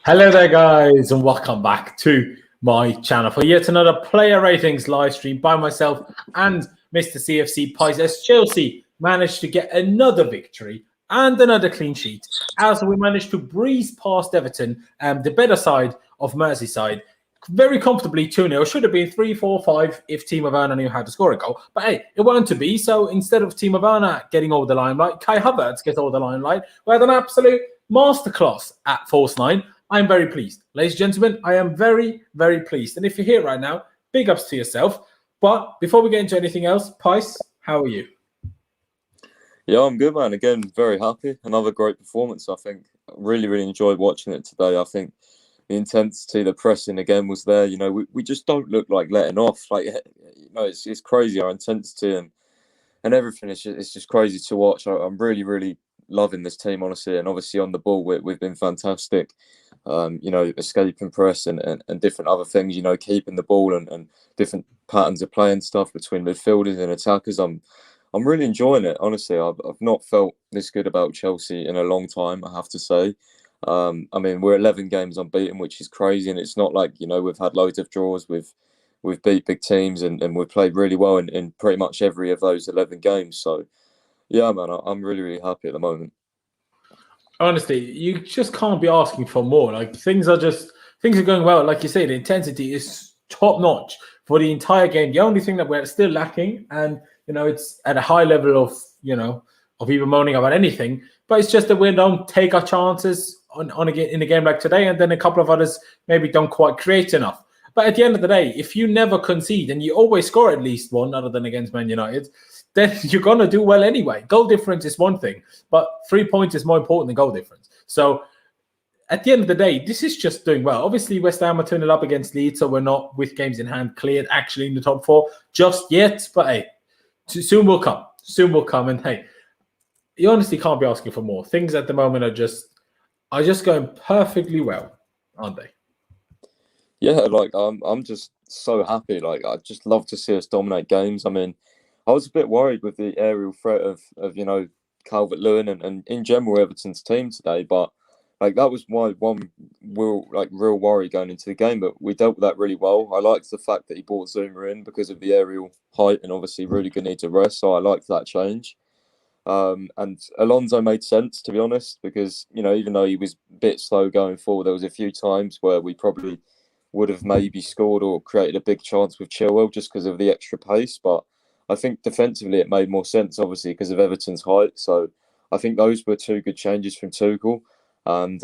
Hello there, guys, and welcome back to my channel for yet another player ratings live stream by myself and Mr. CFCPys as Chelsea managed to get another victory and another clean sheet as we managed to breeze past Everton, the better side of Merseyside, very comfortably 2-0. Should have been 3-4-5 if Timo Werner knew how to score a goal. But hey, it weren't to be. So instead of Timo Werner getting all the limelight, Kai Havertz gets all the limelight. We had an absolute masterclass at false nine. I'm very pleased. Ladies and gentlemen, I am very, very pleased. And if you're here right now, big ups to yourself. But before we get into anything else, Pice, how are you? Yeah, I'm good, man. Again, very happy. Another great performance, I think. Really, really enjoyed watching it today. I think the intensity, the pressing again was there. You know, we just don't look like letting off. Like, you know, it's crazy, our intensity and everything. It's just crazy to watch. I'm really, really loving this team, honestly. And obviously on the ball, we've been fantastic. You know, escaping press and different other things, you know, keeping the ball and different patterns of play and stuff between midfielders and attackers. I'm really enjoying it, honestly. I've not felt this good about Chelsea in a long time, I have to say. I mean, we're 11 games unbeaten, which is crazy. And it's not like, you know, we've had loads of draws, we've beat big teams and we've played really well in pretty much every of those 11 games. So, yeah, man, I'm really, really happy at the moment. Honestly, you just can't be asking for more. Like things are going well. Like you say, the intensity is top notch for the entire game. The only thing that we're still lacking, and you know, it's at a high level of even moaning about anything, but it's just that we don't take our chances in a game like today, and then a couple of others maybe don't quite create enough. But at the end of the day, if you never concede and you always score at least one, other than against Man United, then you're going to do well anyway. Goal difference is one thing, but 3 points is more important than goal difference. So at the end of the day, this is just doing well. Obviously, West Ham are 2-0 up against Leeds, so we're not, with games in hand, cleared actually in the top four just yet. But hey, soon will come. Soon will come. And hey, you honestly can't be asking for more. Things at the moment are just going perfectly well, aren't they? Yeah, like I'm just so happy. Like I just love to see us dominate games. I mean, I was a bit worried with the aerial threat of you know, Calvert-Lewin and in general Everton's team today, but like that was my one real worry going into the game. But we dealt with that really well. I liked the fact that he brought Zouma in because of the aerial height and obviously Rudiger needs a rest, so I liked that change. And Alonso made sense, to be honest, because you know, even though he was a bit slow going forward, there was a few times where we probably would have maybe scored or created a big chance with Chilwell just because of the extra pace. But I think defensively it made more sense, obviously, because of Everton's height. So I think those were two good changes from Tuchel. And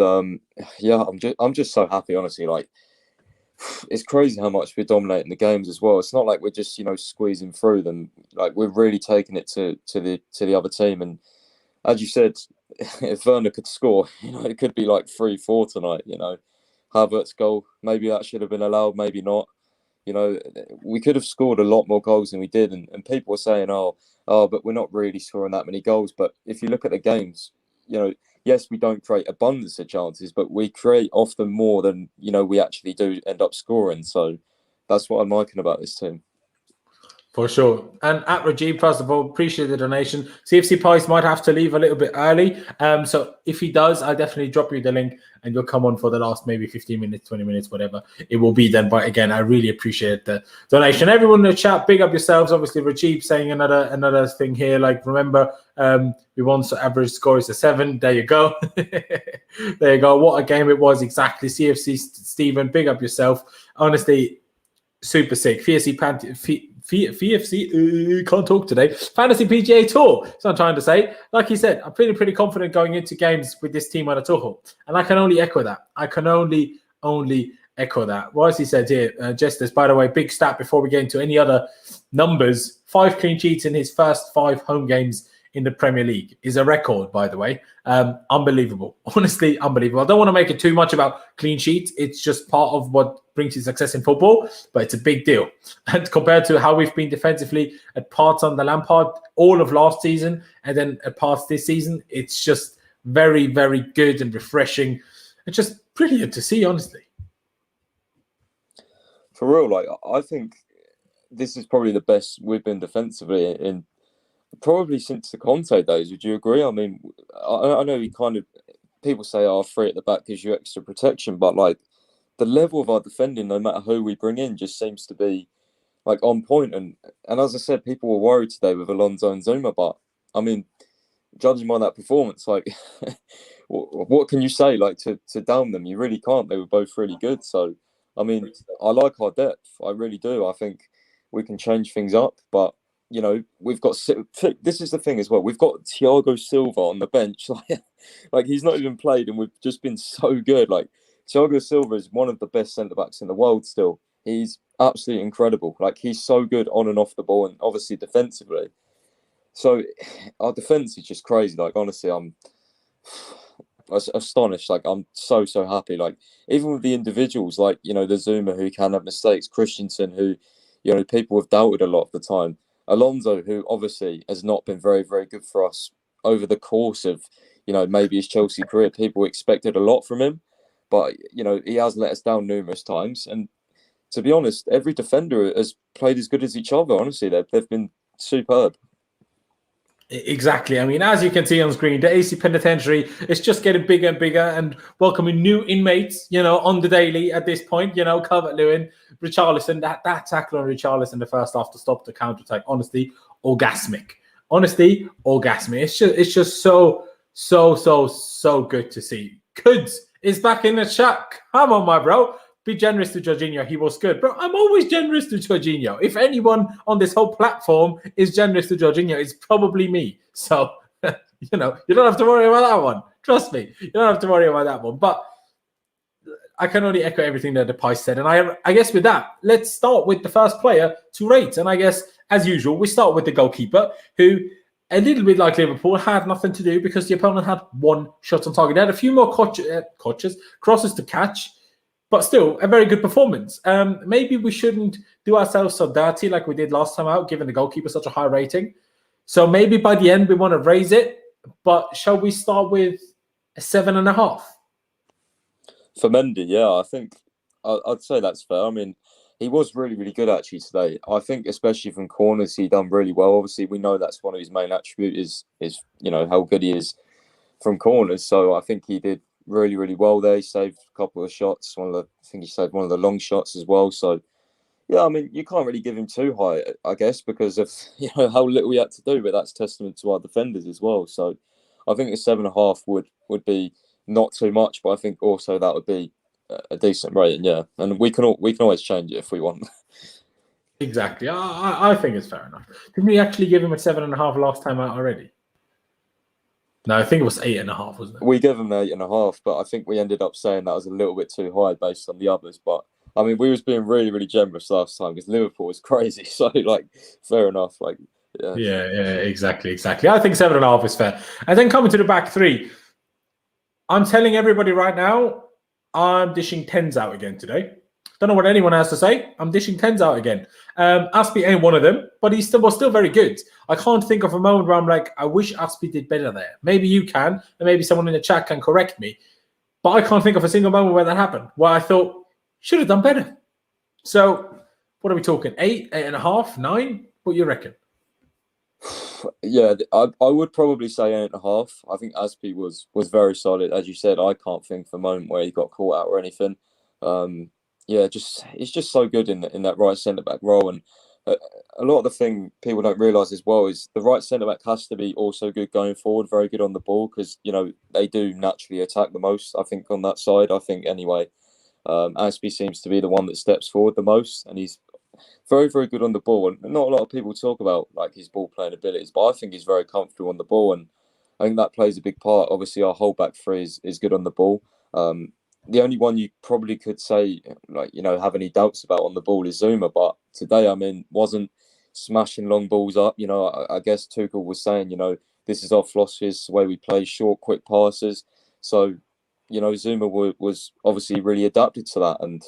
yeah, I'm just so happy, honestly. Like, it's crazy how much we're dominating the games as well. It's not like we're just, you know, squeezing through them. Like, we're really taking it to the other team. And as you said, if Werner could score, you know, it could be like 3-4 tonight, you know. Havertz goal, maybe that should have been allowed, maybe not. You know, we could have scored a lot more goals than we did. And people were saying, oh, but we're not really scoring that many goals. But if you look at the games, you know, yes, we don't create abundance of chances, but we create often more than, you know, we actually do end up scoring. So that's what I'm liking about this team. For sure. And at Rajiv, first of all, appreciate the donation. CFCPys might have to leave a little bit early. So if he does, I'll definitely drop you the link and you'll come on for the last maybe 15 minutes, 20 minutes, whatever it will be then. But again, I really appreciate the donation. Everyone in the chat, big up yourselves. Obviously, Rajiv saying another thing here. Like, remember, we won, so average score is a 7. There you go. There you go. What a game it was. Exactly. CFC Stephen, big up yourself. Honestly, super sick. VFC, can't talk today. Fantasy PGA Tour. So I'm trying to say. Like he said, I'm feeling pretty confident going into games with this team under Tuchel. And I can only echo that. I can only echo that. What has he said here? Jesters, by the way, big stat before we get into any other numbers. 5 clean sheets in his first 5 home games in the Premier League is a record, by the way. Unbelievable. Honestly, unbelievable. I don't want to make it too much about clean sheets. It's just part of what brings you success in football, but it's a big deal. And compared to how we've been defensively at parts on the Lampard all of last season and then at parts this season, it's just very, very good and refreshing. It's just brilliant to see, honestly. For real, like, I think this is probably the best we've been defensively in probably since the Conte days. Would you agree? I mean, I know he kind of people say, "Oh, three at the back gives you extra protection," but like the level of our defending, no matter who we bring in, just seems to be like on point. And as I said, people were worried today with Alonso and Zouma, but I mean, judging by that performance, like what can you say? Like to down them, you really can't. They were both really good. So I mean, I like our depth. I really do. I think we can change things up, but you know, we've got this is the thing as well. We've got Thiago Silva on the bench, like he's not even played, and we've just been so good. Like Thiago Silva is one of the best centre backs in the world. Still, he's absolutely incredible. Like he's so good on and off the ball, and obviously defensively. So our defence is just crazy. Like honestly, I'm astonished. Like I'm so happy. Like even with the individuals, like you know the Zouma who can have mistakes, Christensen who, you know, people have doubted a lot of the time. Alonso, who obviously has not been very, very good for us over the course of, you know, maybe his Chelsea career. People expected a lot from him, but, you know, he has let us down numerous times. And to be honest, every defender has played as good as each other. Honestly, they've been superb. Exactly. I mean, as you can see on screen, the AC Penitentiary is just getting bigger and bigger and welcoming new inmates, you know, on the daily at this point. You know, Calvert-Lewin, Richarlison, that tackle on Richarlison in the first half to stop the counter-attack, honestly, orgasmic. Honestly, orgasmic. It's just so good to see. Kuds is back in the chat. Come on, my bro. Be generous to Jorginho. He was good. Bro, I'm always generous to Jorginho. If anyone on this whole platform is generous to Jorginho, it's probably me. So, you know, you don't have to worry about that one. Trust me. You don't have to worry about that one. But I can only echo everything that the Pies said. And I guess with that, let's start with the first player to rate. And I guess, as usual, we start with the goalkeeper, who, a little bit like Liverpool, had nothing to do because the opponent had one shot on target. They had a few more crosses to catch. But still, a very good performance. Maybe we shouldn't do ourselves so dirty like we did last time out, given the goalkeeper such a high rating. So maybe by the end we want to raise it. But shall we start with a 7.5? For Mendy, yeah, I think I'd say that's fair. I mean, he was really, really good actually today. I think especially from corners, he done really well. Obviously, we know that's one of his main attributes is you know how good he is from corners. So I think he did really, really well there. He saved a couple of shots. I think he saved one of the long shots as well. So, yeah, I mean, you can't really give him too high, I guess, because of you know how little we had to do. But that's testament to our defenders as well. So, I think a 7.5 would be not too much, but I think also that would be a decent rating. Yeah, and we can always change it if we want. Exactly. I think it's fair enough. Didn't we actually give him a 7.5 last time out already? No, I think it was 8.5, wasn't it? We gave him 8.5, but I think we ended up saying that was a little bit too high based on the others. But I mean, we was being really, really generous last time because Liverpool was crazy. So, like, fair enough. Like, yeah, exactly. I think 7.5 is fair. And then coming to the back three, I'm telling everybody right now, I'm dishing 10s out again today. Don't know what anyone has to say. I'm dishing 10s out again. Aspie ain't one of them, but he was still very good. I can't think of a moment where I'm like, I wish Aspie did better there. Maybe you can, and maybe someone in the chat can correct me. But I can't think of a single moment where that happened, where I thought, should have done better. So, what are we talking? 8, 8.5, 9? What do you reckon? Yeah, I would probably say 8.5. I think Aspie was very solid. As you said, I can't think of a moment where he got caught out or anything. Yeah, he's just so good in that right centre back role, and a lot of the thing people don't realise as well is the right centre back has to be also good going forward, very good on the ball because you know they do naturally attack the most. I think on that side, I think anyway, Aspie seems to be the one that steps forward the most, and he's very, very good on the ball. And not a lot of people talk about like his ball playing abilities, but I think he's very comfortable on the ball, and I think that plays a big part. Obviously, our whole back three is good on the ball. The only one you probably could say, like, you know, have any doubts about on the ball is Zouma. But today, I mean, wasn't smashing long balls up. You know, I guess Tuchel was saying, you know, this is our philosophy, it's the way we play short, quick passes. So, you know, Zouma was obviously really adapted to that. And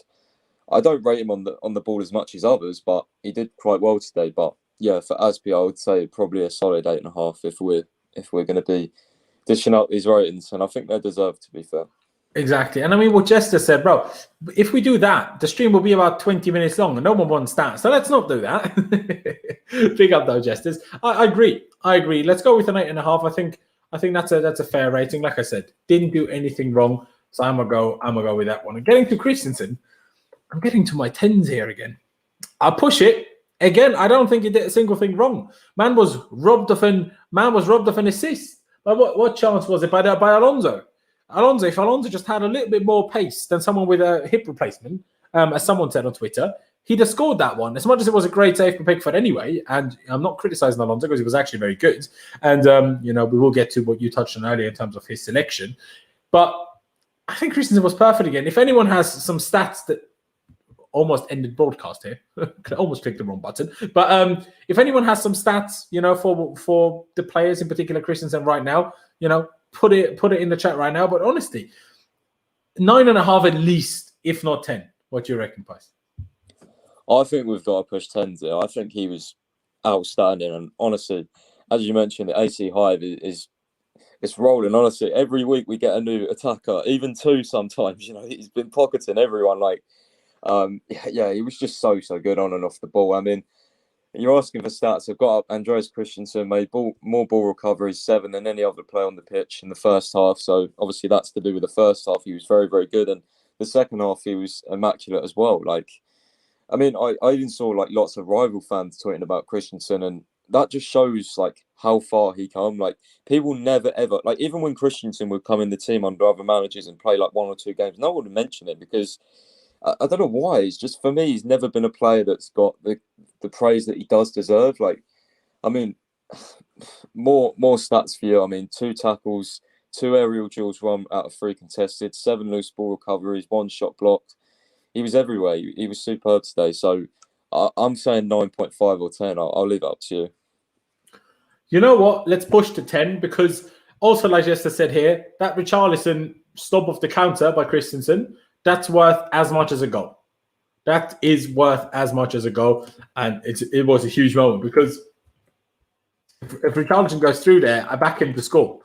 I don't rate him on the ball as much as others, but he did quite well today. But yeah, for Aspie, I would say probably a solid 8.5 if we're going to be dishing out these ratings. And I think they deserve, to be fair. Exactly. And I mean, what Jester said, bro, if we do that, the stream will be about 20 minutes long and no one wants that. So let's not do that. Big up though, Jesters. I agree. Let's go with an 8.5. I think I think that's a fair rating. Like I said, didn't do anything wrong, so I'm gonna go with that one. And getting to Christensen, I'm getting to my 10s here again. I'll push it again. I don't think he did a single thing wrong. Man was robbed of an assist. But what chance was it by Alonso? If Alonso just had a little bit more pace than someone with a hip replacement, as someone said on Twitter, he'd have scored that one. As much as it was a great save from Pickford anyway, and I'm not criticizing Alonso because he was actually very good. And we will get to what you touched on earlier in terms of his selection. But I think Christensen was perfect again. If anyone has some stats that almost ended broadcast here, almost clicked the wrong button. But if anyone has some stats, for the players in particular, Christensen right now, put it in the chat right now. But honestly, 9.5 at least, if not 10. What do you reckon, Pies? I think we've got to push 10s there. I think he was outstanding. And honestly, as you mentioned, the AC Hive is rolling. Honestly, every week we get a new attacker, even two sometimes. He's been pocketing everyone. He was just so good on and off the ball. I mean, you're asking for stats. I've got up Andreas Christensen made more ball recoveries, 7 than any other player on the pitch in the first half. So obviously that's to do with the first half. He was very, very good. And the second half, he was immaculate as well. I even saw lots of rival fans tweeting about Christensen, and that just shows how far he come. People never ever even when Christensen would come in the team under other managers and play 1 or 2 games, no one would mention it because I don't know why. It's just, for me, he's never been a player that's got the praise that he does deserve. More stats for you. 2 tackles, 2 aerial duels run out of 3 contested, 7 loose ball recoveries, 1 shot blocked. He was everywhere. He was superb today. So I'm saying 9.5 or 10. I'll leave it up to you. You know what? Let's push to 10 because also, like Jester said here, that Richarlison stop off the counter by Christensen, that's worth as much as a goal. That is worth as much as a goal. And it was a huge moment because if Richarlison goes through there, I back him to score.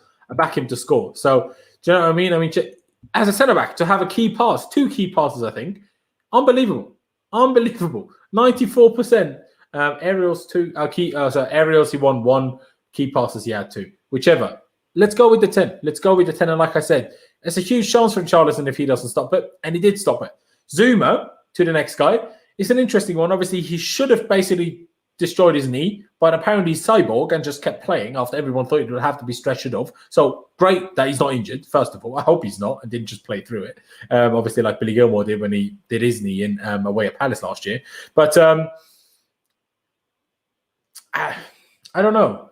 So, do you know what I mean? As a centre-back, to have a key pass, 2 key passes, I think, unbelievable. 94%. Aerials, 2. Aerials, he won 1. Key passes, he had 2. Whichever. Let's go with the 10. And like I said, it's a huge chance for Richarlison if he doesn't stop it. And he did stop it. Zouma, to the next guy, it's an interesting one. Obviously, he should have basically destroyed his knee, but apparently he's cyborg and just kept playing after everyone thought it would have to be stretched off. So great that he's not injured, first of all. I hope he's not and didn't just play through it. Obviously, like Billy Gilmore did when he did his knee in away at Palace last year. But I don't know.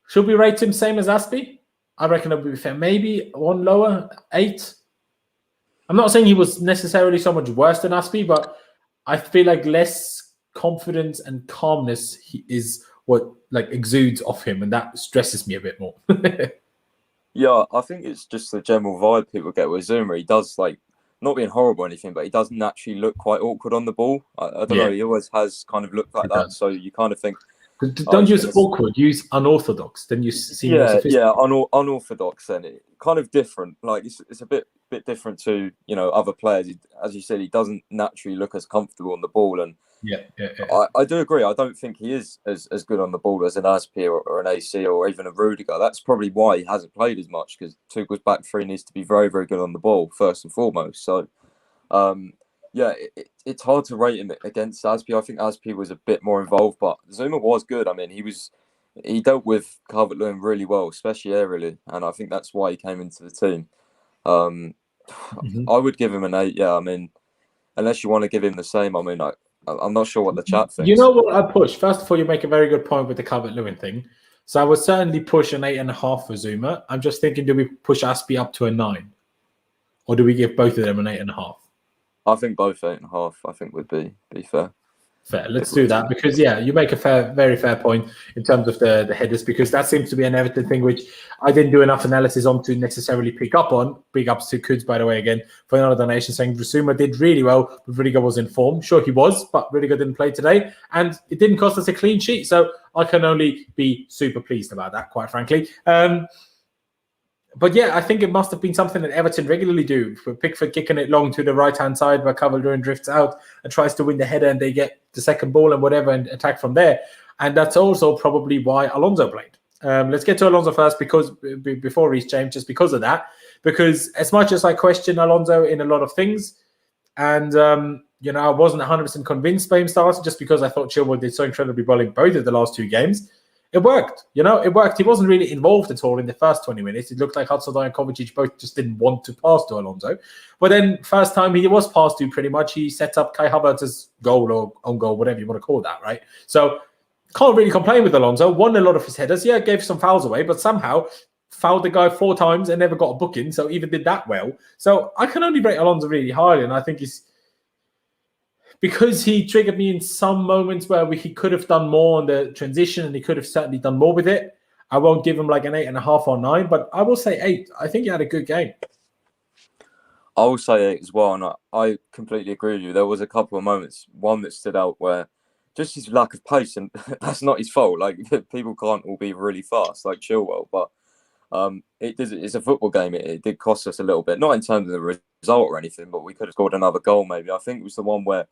Should we rate him same as Aspie? I reckon it would be fair. Maybe 1 lower, 8. I'm not saying he was necessarily so much worse than Aspie, but I feel like less confidence and calmness is what exudes off him, and that stresses me a bit more. Yeah, I think it's just the general vibe people get with Zouma. He does not being horrible or anything, but he does naturally look quite awkward on the ball. I don't know. He always has kind of looked like that. So you kind of think. Don't use awkward. Use unorthodox. Then you see. Unorthodox. Then it kind of different. It's a bit different to other players. As you said, he doesn't naturally look as comfortable on the ball, and I do agree. I don't think he is as good on the ball as an Aspie or an AC or even a Rudiger. That's probably why he hasn't played as much, because Tuchel's back 3 needs to be very, very good on the ball first and foremost. So, it's hard to rate him against Aspie. I think Aspie was a bit more involved, but Zouma was good. He dealt with Calvert-Lewin really well, especially aerially, and I think that's why he came into the team. I would give him an 8. Yeah, unless you want to give him the same. I'm not sure what the chat thinks. You know what I push? First of all, you make a very good point with the Calvert-Lewin thing. So I would certainly push an 8.5 for Zouma. I'm just thinking, do we push Aspie up to a 9? Or do we give both of them an 8.5? I think both 8.5, I think would be fair. Fair. Let's do that because, you make a very fair point in terms of the headers, because that seems to be an Everton thing which I didn't do enough analysis on to necessarily pick up on. Big ups to Kuds, by the way, again, for another donation saying Zouma did really well, but Rudiger was in form. Sure, he was, but Rudiger didn't play today, and it didn't cost us a clean sheet. So I can only be super pleased about that, quite frankly. But I think it must have been something that Everton regularly do. For Pickford kicking it long to the right-hand side where Calvert-Lewin drifts out and tries to win the header, and they get the second ball and whatever and attack from there. And that's also probably why Alonso played. Let's get to Alonso first because before Reece James, just because of that. Because as much as I question Alonso in a lot of things, and I wasn't 100% convinced by him starting just because I thought Chilwell did so incredibly well in both of the last 2 games. It worked. It worked. He wasn't really involved at all in the first 20 minutes. It looked like Hudson-Odoi and Kovacic both just didn't want to pass to Alonso. But then first time he was passed to pretty much, he set up Kai Havertz's goal or own goal, whatever you want to call that, right? So can't really complain with Alonso. Won a lot of his headers. Yeah, gave some fouls away, but somehow fouled the guy 4 times and never got a booking, so even did that well. So I can only rate Alonso really highly, and I think he's because he triggered me in some moments where he could have done more on the transition, and he could have certainly done more with it. I won't give him like an 8.5 or 9, but I will say 8. I think he had a good game. I will say 8 as well, and I completely agree with you. There was a couple of moments, one that stood out where just his lack of pace, and that's not his fault. Like, people can't all be really fast like Chilwell, but it's a football game. It did cost us a little bit, not in terms of the result or anything, but we could have scored another goal maybe. I think it was the one where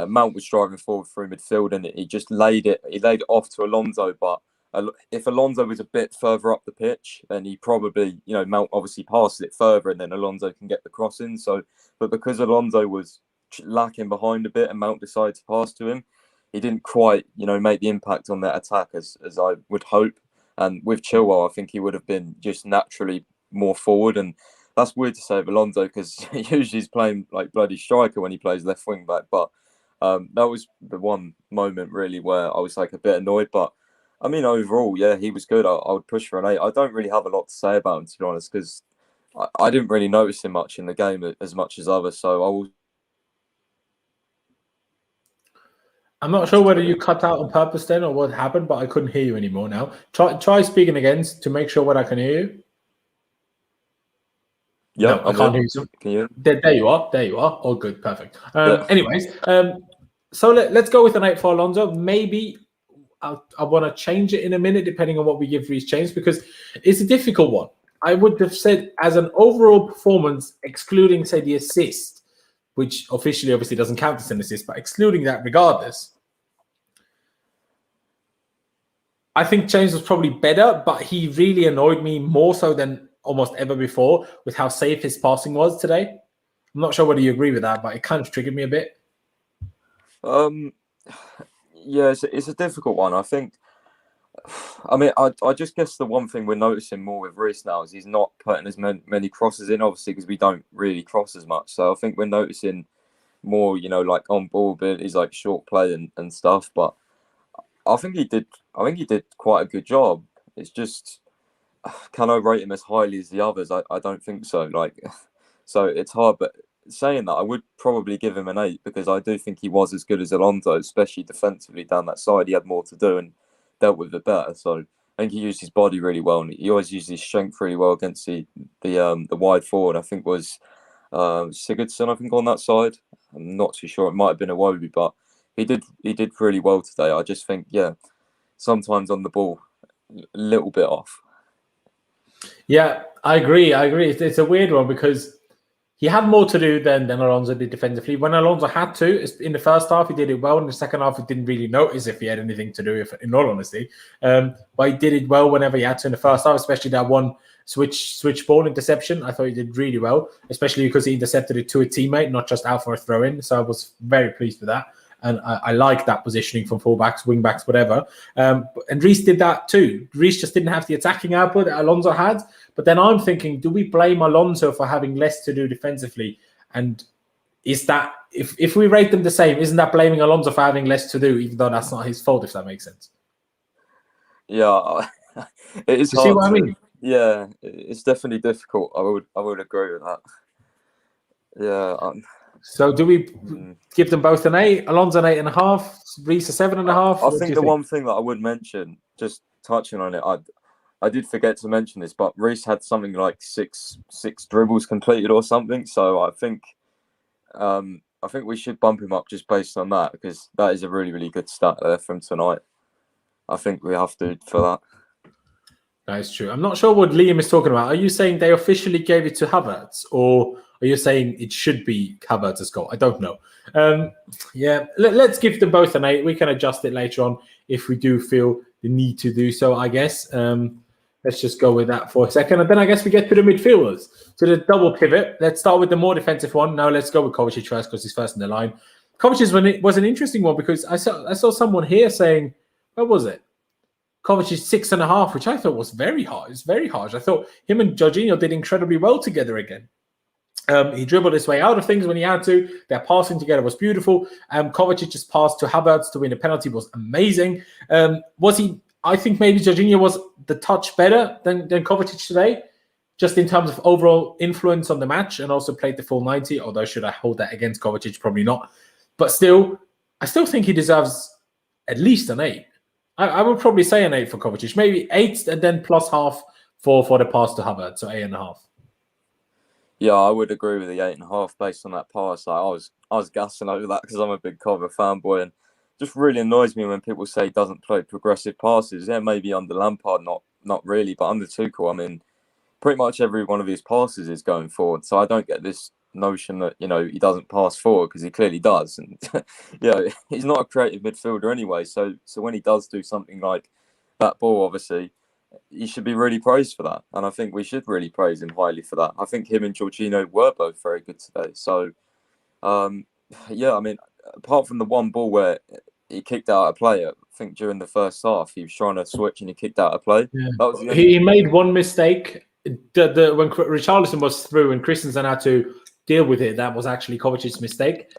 Mount was driving forward through midfield and he just laid it off to Alonso, but if Alonso was a bit further up the pitch, then he probably, Mount obviously passes it further and then Alonso can get the cross in. So, but because Alonso was lacking behind a bit and Mount decided to pass to him, he didn't quite, make the impact on that attack as I would hope. And with Chilwell, I think he would have been just naturally more forward. And that's weird to say of Alonso because usually he's playing like bloody striker when he plays left wing back. But that was the one moment really where I was like a bit annoyed. But I mean, overall, yeah, he was good. I would push for an 8. I don't really have a lot to say about him, to be honest, because I didn't really notice him much in the game as much as others. So I will. I'm not sure whether you cut out on purpose then or what happened, but I couldn't hear you anymore now. Try speaking again to make sure I can hear you. Yeah, no, I can't hear you. Can you? There you are. There you are. All good. Perfect. Anyways, so let's go with an 8 for Alonso. Maybe I want to change it in a minute, depending on what we give Reece James, because it's a difficult one. I would have said as an overall performance, excluding, say, the assist, which officially obviously doesn't count as an assist, but excluding that regardless, I think James was probably better, but he really annoyed me more so than almost ever before with how safe his passing was today. I'm not sure whether you agree with that, but it kind of triggered me a bit. Yeah, it's a difficult one. I think, I just guess the one thing we're noticing more with Reece now is he's not putting as many crosses in, obviously, because we don't really cross as much. So I think we're noticing more, like on ball abilities, like short play and stuff. But I think he did quite a good job. It's just, can I rate him as highly as the others? I don't think so. So it's hard, but saying that, I would probably give him an 8 because I do think he was as good as Alonso, especially defensively down that side. He had more to do and dealt with it better. So I think he used his body really well, and he always used his strength really well against the wide forward. I think was Sigurdsson, I think, on that side. I'm not too sure. It might have been Iwobi, but he did really well today. I just think, yeah, sometimes on the ball, a little bit off. Yeah, I agree. It's a weird one because he had more to do than Alonso did defensively. When Alonso had to, in the first half, he did it well. In the second half, he didn't really notice if he had anything to do, in all honesty. But he did it well whenever he had to in the first half, especially that one switch ball interception. I thought he did really well, especially because he intercepted it to a teammate, not just out for a throw-in. So I was very pleased with that. And I like that positioning from fullbacks, wingbacks, whatever. And Reece did that too. Reece just didn't have the attacking output that Alonso had. But then I'm thinking, do we blame Alonso for having less to do defensively? And is that, if we rate them the same, isn't that blaming Alonso for having less to do, even though that's not his fault, if that makes sense? Yeah, it is you hard. See what I mean? Yeah, it's definitely difficult. I would agree with that. Yeah. So do we give them both an 8? Alonso an 8.5, Reece a 7.5? I think the one thing that I would mention, just touching on it, I did forget to mention this, but Reece had something like six dribbles completed or something. So I think we should bump him up just based on that, because that is a really, really good stat there from tonight. I think we have to for that. That is true. I'm not sure what Liam is talking about. Are you saying they officially gave it to Havertz, or or you're saying it should be Havertz's goal. I don't know. Let's give them both an 8. We can adjust it later on if we do feel the need to do so, I guess. Let's just go with that for a second. And then I guess we get to the midfielders. So the double pivot. Let's start with the more defensive one. Now let's go with Kovacic first because he's first in the line. Kovacic was an interesting one because I saw someone here saying, what was it? Kovacic 6.5, which I thought was very hard. It's very harsh. I thought him and Jorginho did incredibly well together again. He dribbled his way out of things when he had to. Their passing together was beautiful. Kovacic's pass to Havertz to win a penalty was amazing. I think maybe Jorginho was the touch better than Kovacic today, just in terms of overall influence on the match, and also played the full 90, although should I hold that against Kovacic? Probably not. But still, I still think he deserves at least an 8. I would probably say an 8 for Kovacic. Maybe 8 and then plus half for the pass to Havertz, so 8.5. Yeah, I would agree with the 8.5 based on that pass. Like, I was gassing over that because I'm a big Kova fanboy, and just really annoys me when people say he doesn't play progressive passes. Yeah, maybe under Lampard, not really, but under Tuchel, I mean, pretty much every one of his passes is going forward. So I don't get this notion that, he doesn't pass forward, because he clearly does. And he's not a creative midfielder anyway. So when he does do something like that ball, obviously, he should be really praised for that. And I think we should really praise him highly for that. I think him and Jorginho were both very good today. So, I mean, apart from the one ball where he kicked out a player, I think during the first half, he was trying to switch and he kicked out a play. Yeah. That was he made one mistake. When Richarlison was through and Christensen had to deal with it, that was actually Kovacic's mistake.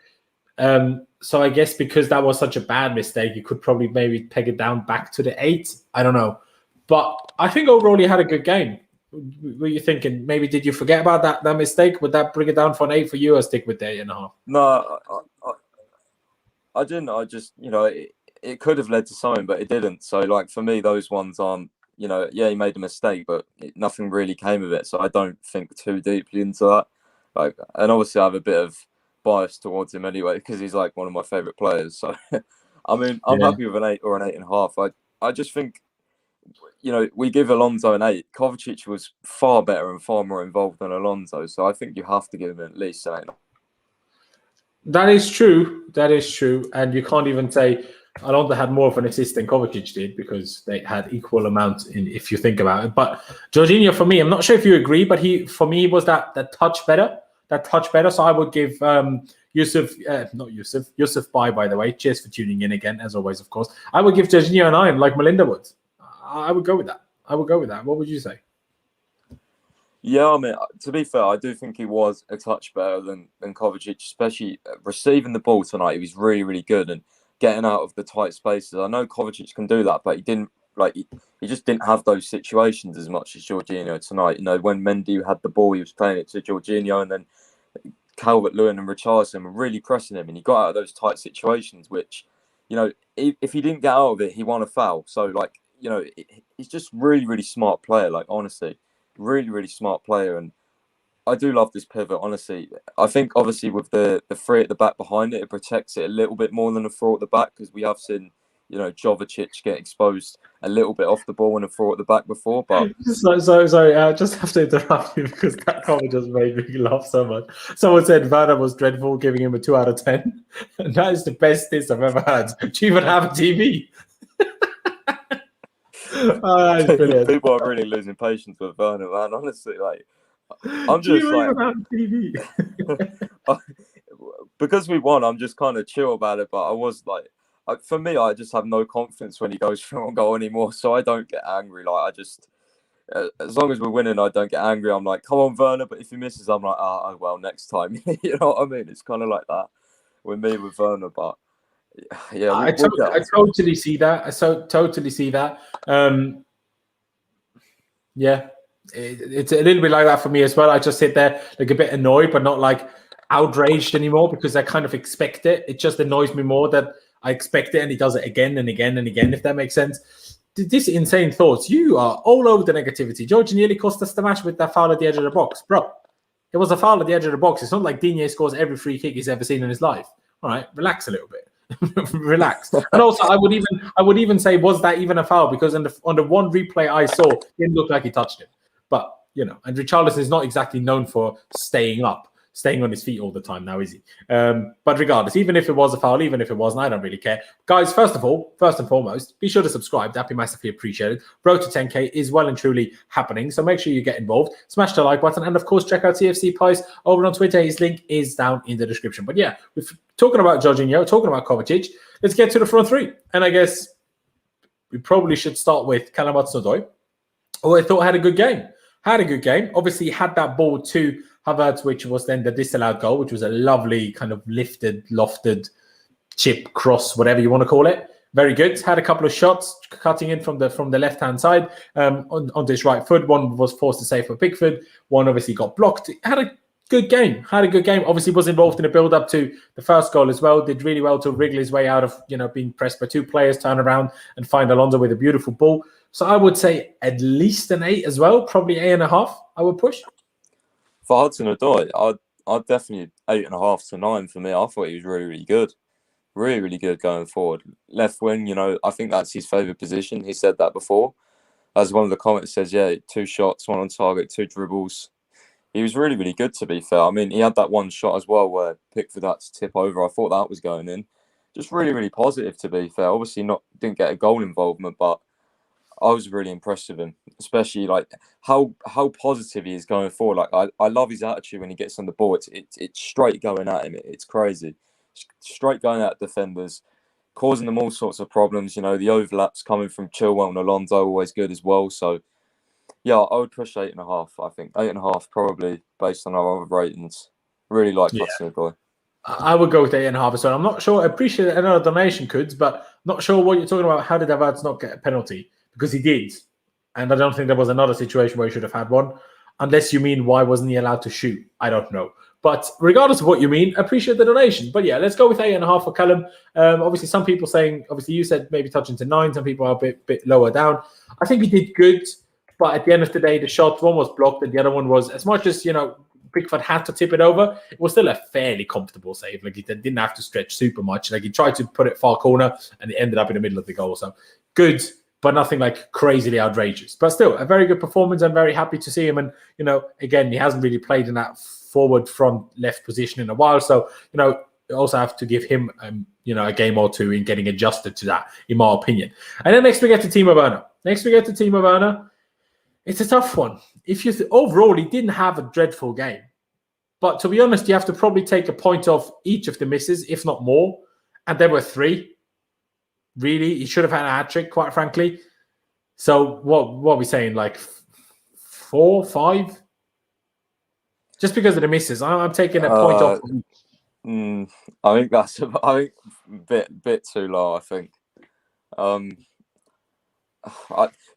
So I guess because that was such a bad mistake, you could probably maybe peg it down back to the 8. I don't know. But I think overall he had a good game. Were you thinking, maybe did you forget about that mistake? Would that bring it down for an 8 for you, or stick with the 8.5? No, I didn't. I just, it could have led to something, but it didn't. So, like, for me, those ones aren't, he made a mistake, but nothing really came of it. So I don't think too deeply into that. Like, and obviously I have a bit of bias towards him anyway, because he's like one of my favourite players. So, I mean, I'm happy with an 8 or an 8.5. I just think, we give Alonso an 8. Kovacic was far better and far more involved than Alonso. So I think you have to give him at least an 8. That is true. And you can't even say Alonso had more of an assist than Kovacic did, because they had equal amount if you think about it. But Jorginho, for me, I'm not sure if you agree, but for me was that touch better. So I would give Yusuf by the way. Cheers for tuning in again, as always, of course. I would give Jorginho an 9, like Melinda would. I would go with that. What would you say? Yeah, I mean, to be fair, I do think he was a touch better than Kovacic, especially receiving the ball tonight. He was really, really good and getting out of the tight spaces. I know Kovacic can do that, but he didn't. He just didn't have those situations as much as Jorginho tonight. When Mendy had the ball, he was playing it to Jorginho, and then Calvert-Lewin and Richarlison were really pressing him, and he got out of those tight situations, which, if he didn't get out of it, he won a foul. So, he's just really, really smart player. Like, honestly, really, really smart player. And I do love this pivot, honestly. I think, obviously, with the 3 at the back behind it, it protects it a little bit more than a 4 at the back, because we have seen, Jovic get exposed a little bit off the ball and a 4 at the back before. But sorry, I just have to interrupt you, because that comment just made me laugh so much. Someone said Werner was dreadful, giving him a 2 out of 10. And that is the best diss I've ever had. Do you even have a TV? Oh, that's brilliant. People are really losing patience with Werner, man. Honestly, I'm just because we won, I'm just kind of chill about it. But I was for me, I just have no confidence when he goes for a goal anymore. So I don't get angry. As long as we're winning, I don't get angry. I'm like, come on, Werner. But if he misses, I'm like, oh well, next time. You know what I mean? It's kind of like that with me with Werner, but. Yeah, I totally see that. It's a little bit like that for me as well. I just sit there like a bit annoyed, but not like outraged anymore, because I kind of expect it. It just annoys me more that I expect it and he does it again and again and again, if that makes sense. This insane thoughts. You are all over the negativity. George nearly cost us the match with that foul at the edge of the box. Bro, it was a foul at the edge of the box. It's not like Digne scores every free kick he's ever seen in his life. All right, relax a little bit. Relax. And also, I would even say, was that even a foul? Because on the one replay I saw, it didn't look like he touched it. But and Richarlison is not exactly known for staying up. staying on his feet all the time now, is he? But regardless, even if it was a foul, even if it wasn't, I don't really care. Guys, first and foremost, be sure to subscribe. That'd be massively appreciated. Road to 10K is well and truly happening, so make sure you get involved. Smash the like button, and of course, check out CFCPys over on Twitter. His link is down in the description. But yeah, we're talking about Jorginho, talking about Kovacic. Let's get to the front three. And I guess we probably should start with Callum Hudson-Odoi, who I thought had a good game. Obviously, he had that ball to Havertz, which was then the disallowed goal, which was a lovely kind of lofted chip, cross, whatever you want to call it. Very good. Had a couple of shots cutting in from the left-hand side on his right foot. One was forced to save for Pickford. One obviously got blocked. Had a good game. Obviously was involved in the build-up to the first goal as well. Did really well to wriggle his way out of being pressed by two players, turn around and find Alonso with a beautiful ball. So I would say at least an 8 as well, probably 8.5. I would push. For Hudson-Odoi, I'd definitely 8.5 to 9 for me. I thought he was really, really good. Really, really good going forward. Left wing, I think that's his favourite position. He said that before. As one of the comments says, 2 shots, 1 on target, 2 dribbles. He was really, really good, to be fair. I mean, he had that one shot as well where Pickford had to tip over. I thought that was going in. Just really, really positive, to be fair. Obviously, didn't get a goal involvement, but I was really impressed with him, especially like how positive he is going forward. Like I love his attitude when he gets on the ball. It's straight going at him. It's crazy. Straight going at defenders, causing them all sorts of problems. The overlaps coming from Chilwell and Alonso, always good as well. So yeah, I would push 8.5. I think 8.5 probably based on our other ratings. Really like Hudson-Odoi. I would go with 8.5 as well. I'm not sure. I appreciate another donation could, but not sure what you're talking about. How did Havertz not get a penalty? Because he did. And I don't think there was another situation where he should have had one. Unless you mean why wasn't he allowed to shoot? I don't know. But regardless of what you mean, appreciate the donation. But yeah, let's go with 8.5 for Callum. Obviously, some people saying, obviously you said maybe touching to 9. Some people are a bit lower down. I think he did good. But at the end of the day, the shot, one was blocked and the other one was, as much as, Pickford had to tip it over, it was still a fairly comfortable save. Like, he didn't have to stretch super much. Like, he tried to put it far corner and it ended up in the middle of the goal. So good, but nothing like crazily outrageous. But still, a very good performance. I'm very happy to see him. And, again, he hasn't really played in that forward front left position in a while. So, you also have to give him, a game or two in getting adjusted to that, in my opinion. And then next we get to Timo Werner. It's a tough one. Overall, he didn't have a dreadful game. But to be honest, you have to probably take a point off each of the misses, if not more. And there were 3. Really, he should have had a hat-trick, quite frankly. So what are we saying? Like 4, 5? Just because of the misses. I'm taking a point off. I think that's a bit too low, I think.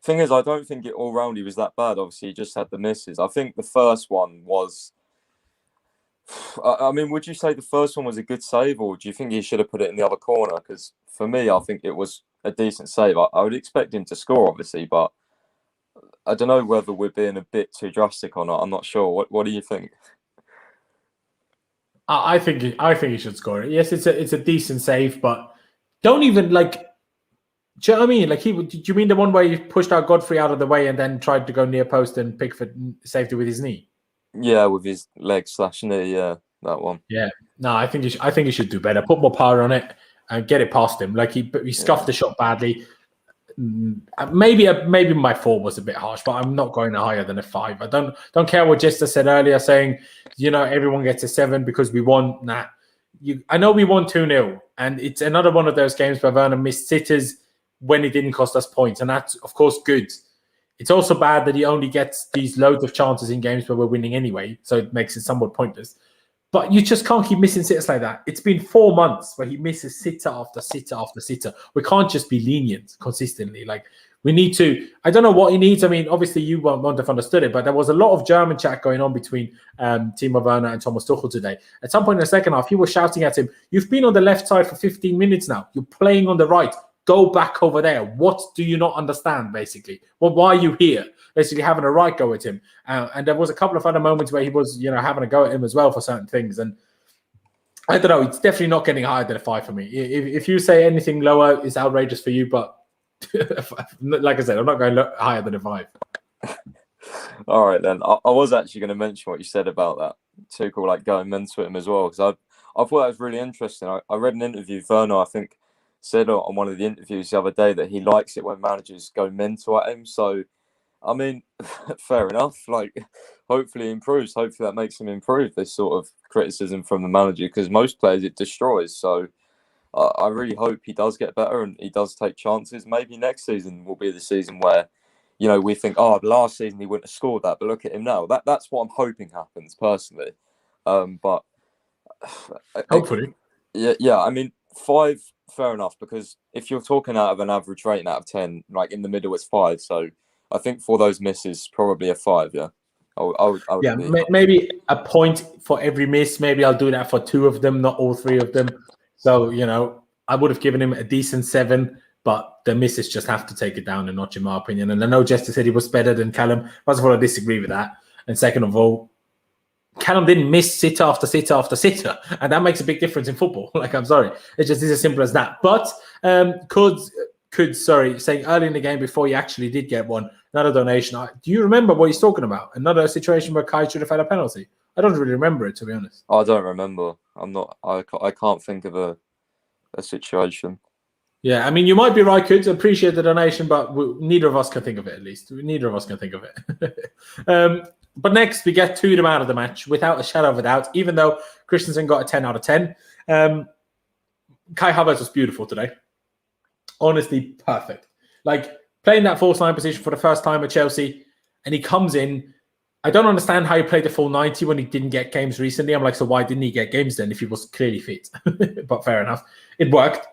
Thing is, I don't think it all round he was that bad. Obviously, he just had the misses. I think the first one was. I mean, would you say the first one was a good save, or do you think he should have put it in the other corner? Because for me, I think it was a decent save. I would expect him to score, obviously, but I don't know whether we're being a bit too drastic or not. I'm not sure. What do you think? I think he should score it. Yes, it's a decent save, but don't even like. Do you know what I mean? Like do you mean the one where he pushed out Godfrey out of the way and then tried to go near post and Pickford saved it with his knee? Yeah, with his leg / knee. Yeah, that one. Yeah, no, I think he should do better. Put more power on it and get it past him. Like he scuffed the shot badly. Maybe my 4 was a bit harsh, but I'm not going higher than a 5. I don't care what Jester said earlier, saying everyone gets a 7 because we won. Nah, I know we won 2-0, and it's another one of those games where Werner missed sitters when it didn't cost us points, and that's of course good. It's also bad that he only gets these loads of chances in games where we're winning anyway, so it makes it somewhat pointless. But you just can't keep missing sitters like that. It's been 4 months where he misses sitter after sitter after sitter. We can't just be lenient consistently. Like, we need to. I don't know what he needs. I mean, obviously you won't have understood it, but there was a lot of German chat going on between Timo Werner and Thomas Tuchel today. At some point in the second half, he was shouting at him, "You've been on the left side for 15 minutes now. You're playing on the right. Go back over there. What do you not understand, basically? Well, why are you here?" Basically having a right go at him. And there was a couple of other moments where he was, having a go at him as well for certain things. And I don't know. It's definitely not getting higher than a 5 for me. If you say anything lower is outrageous for you, but like I said, I'm not going higher than a 5. All right then. I was actually going to mention what you said about that Tuchel like going mental at him as well, because I thought that was really interesting. I read an interview. Werner, I think, said on one of the interviews the other day that he likes it when managers go mental at him. So I mean, fair enough. Like, hopefully he improves. Hopefully that makes him improve. This sort of criticism from the manager, because most players it destroys. So I really hope he does get better and he does take chances. Maybe next season will be the season where, we think, oh, last season he wouldn't have scored that, but look at him now. That's what I'm hoping happens personally. But Hopefully. yeah. I mean, 5, fair enough, because if you're talking out of an average rating out of 10, like in the middle, it's 5. So I think for those misses, probably a 5. Yeah, I would Yeah, be. maybe a point for every miss. Maybe I'll do that for 2 of them, not all 3 of them. So, I would have given him a decent 7, but the misses just have to take it down a notch, in my opinion. And I know Jester said he was better than Callum. First of all, I disagree with that. And second of all, Callum didn't miss sitter after sitter after sitter. And that makes a big difference in football. Like, I'm sorry. It just is as simple as that. But saying early in the game before you actually did get one, another donation. Do you remember what he's talking about? Another situation where Kai should have had a penalty? I don't really remember it, to be honest. I don't remember. I can't think of a situation. Yeah, I mean, you might be right, kids. Appreciate the donation, but neither of us can think of it, at least. Neither of us can think of it. But next, we get to the man of the match, without a shadow of a doubt, even though Christensen got a 10 out of 10. Kai Havertz was beautiful today. Honestly, perfect. Like, playing that false 9 position for the first time at Chelsea, and he comes in. I don't understand how he played the full 90 when he didn't get games recently. I'm like, so why didn't he get games then if he was clearly fit? But fair enough. It worked.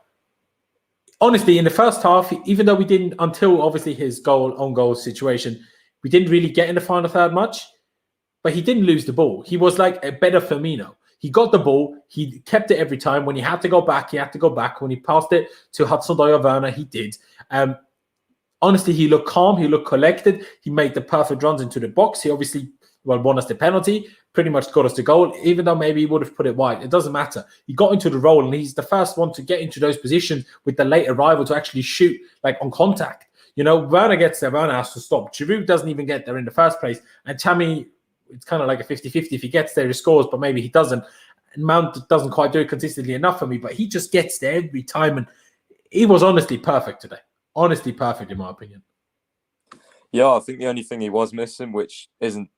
Honestly, in the first half, even though we didn't, until obviously his own goal situation, we didn't really get in the final third much, but he didn't lose the ball. He was like a better Firmino. He got the ball. He kept it every time. When he had to go back, he had to go back. When he passed it to Hudson-Odoi or Werner, he did. Honestly, he looked calm. He looked collected. He made the perfect runs into the box. He obviously won us the penalty, pretty much got us the goal, even though maybe he would have put it wide. It doesn't matter. He got into the role, and he's the first one to get into those positions with the late arrival to actually shoot, like, on contact. Werner gets there. Werner has to stop. Giroud doesn't even get there in the first place. And Tammy, it's kind of like a 50-50. If he gets there, he scores, but maybe he doesn't. And Mount doesn't quite do it consistently enough for me, but he just gets there every time. And he was honestly perfect today. Honestly perfect, in my opinion. Yeah, I think the only thing he was missing, which isn't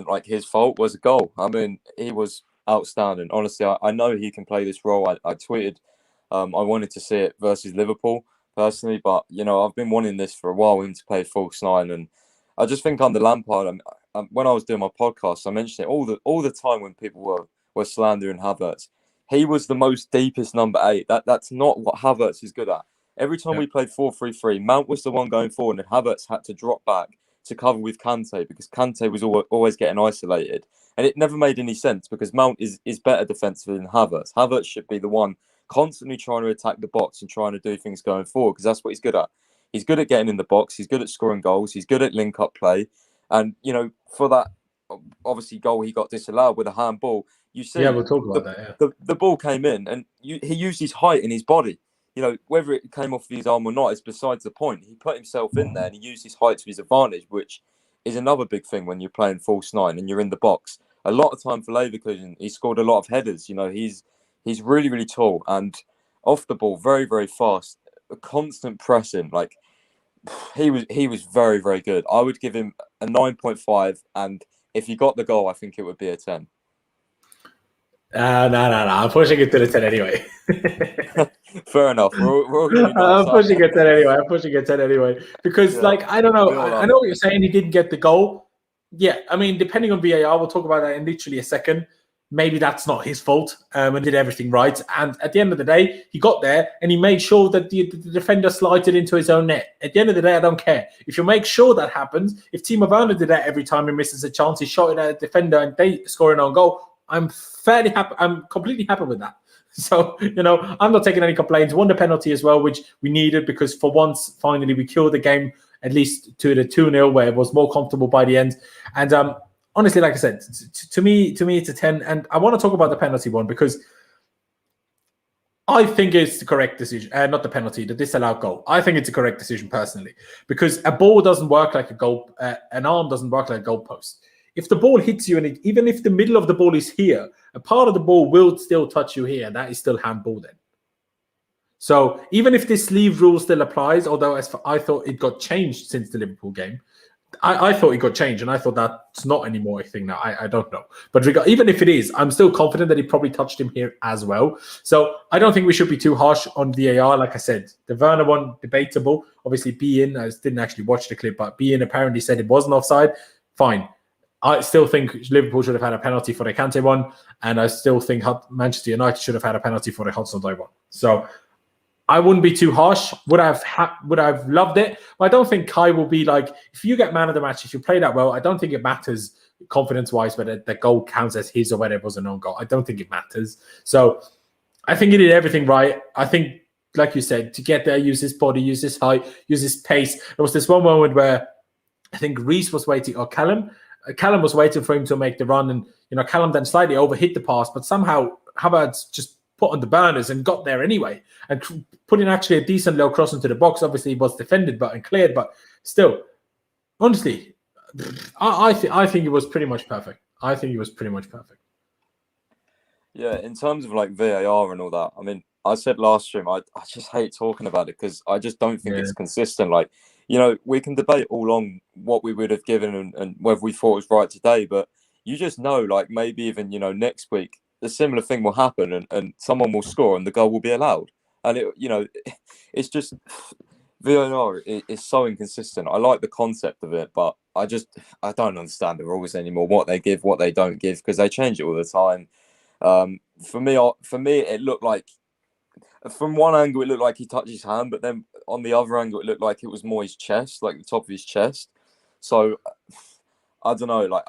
like his fault, was a goal. I mean, he was outstanding. Honestly, I know he can play this role. I tweeted I wanted to see it versus Liverpool personally, but I've been wanting this for a while, him to play false 9, and I just think under Lampard, when I was doing my podcast, I mentioned it all the time when people were slandering Havertz. He was the most deepest number 8. That's not what Havertz is good at. Every time we played 4-3-3, Mount was the one going forward, and Havertz had to drop back to cover with Kante, because Kante was always getting isolated. And it never made any sense, because Mount is better defensively than Havertz. Havertz should be the one constantly trying to attack the box and trying to do things going forward, because that's what he's good at. He's good at getting in the box. He's good at scoring goals. He's good at link-up play. And, for that, obviously, goal he got disallowed with a handball, you see... Yeah, we'll talk about that, yeah. The ball came in, and he used his height in his body. Whether it came off his arm or not is besides the point. He put himself in there and he used his height to his advantage, which is another big thing when you're playing false 9 and you're in the box. A lot of time for Leverkusen, he scored a lot of headers. He's really, really tall and off the ball, very, very fast. A constant pressing. Like, he was very, very good. I would give him a 9.5, and if he got the goal, I think it would be a 10. No. I'm pushing it to the 10 anyway. Fair enough. We're all gonna be nice. I'm pushing it 10 anyway. Because, I don't know. I know what you're saying. He didn't get the goal. Yeah, I mean, depending on VAR, we'll talk about that in literally a second. Maybe that's not his fault and did everything right. And at the end of the day, he got there and he made sure that the defender slided into his own net. At the end of the day, I don't care. If you make sure that happens, if Timo Werner did that every time he misses a chance, he shot it at a defender and they score an own goal, I'm fairly happy. I'm completely happy with that. So, I'm not taking any complaints. Won the penalty as well, which we needed, because for once, finally, we killed the game, at least to the 2-0, where it was more comfortable by the end. And honestly, like I said, to me, it's a 10. And I want to talk about the penalty one, because I think it's the correct decision, not the penalty, the disallowed goal. I think it's a correct decision personally, because a ball doesn't work like a goal, an arm doesn't work like a goalpost. If the ball hits you, and even if the middle of the ball is here, a part of the ball will still touch you here. That is still handball then. So even if this sleeve rule still applies, although I thought it got changed since the Liverpool game, I thought it got changed, and I thought that's not anymore a thing now. I don't know. But even if it is, I'm still confident that he probably touched him here as well. So I don't think we should be too harsh on VAR. Like I said, the Werner one, debatable. Obviously, Bein, I didn't actually watch the clip, but Bein apparently said it wasn't offside. Fine. I still think Liverpool should have had a penalty for the Kante one, and I still think Manchester United should have had a penalty for the Hudson-Odoi one. So I wouldn't be too harsh. Would I've loved it? But I don't think Kai will be like, if you get man of the match, if you play that well, I don't think it matters confidence-wise whether the goal counts as his or whether it was a non-goal. I don't think it matters. So I think he did everything right. I think, like you said, to get there, use his body, use his height, use his pace. There was this one moment where I think Reece was waiting, or Callum was waiting for him to make the run, and Callum then slightly overhit the pass, but somehow Havertz just put on the burners and got there anyway, and put in actually a decent little cross into the box. Obviously, it was defended and cleared, but still, honestly, I think it was pretty much perfect. I think it was pretty much perfect. Yeah, in terms of like VAR and all that, I mean, I said last stream, I just hate talking about it because I just don't think it's consistent. Like, we can debate all on what we would have given and whether we thought was right today, but you just know, like, maybe even, next week, a similar thing will happen and someone will score and the goal will be allowed. And, it's just, VAR is so inconsistent. I like the concept of it, but I don't understand the rules anymore, what they give, what they don't give, because they change it all the time. For me, it looked like, from one angle, it looked like he touched his hand, but then on the other angle, it looked like it was more his chest, like the top of his chest. So, I don't know, like,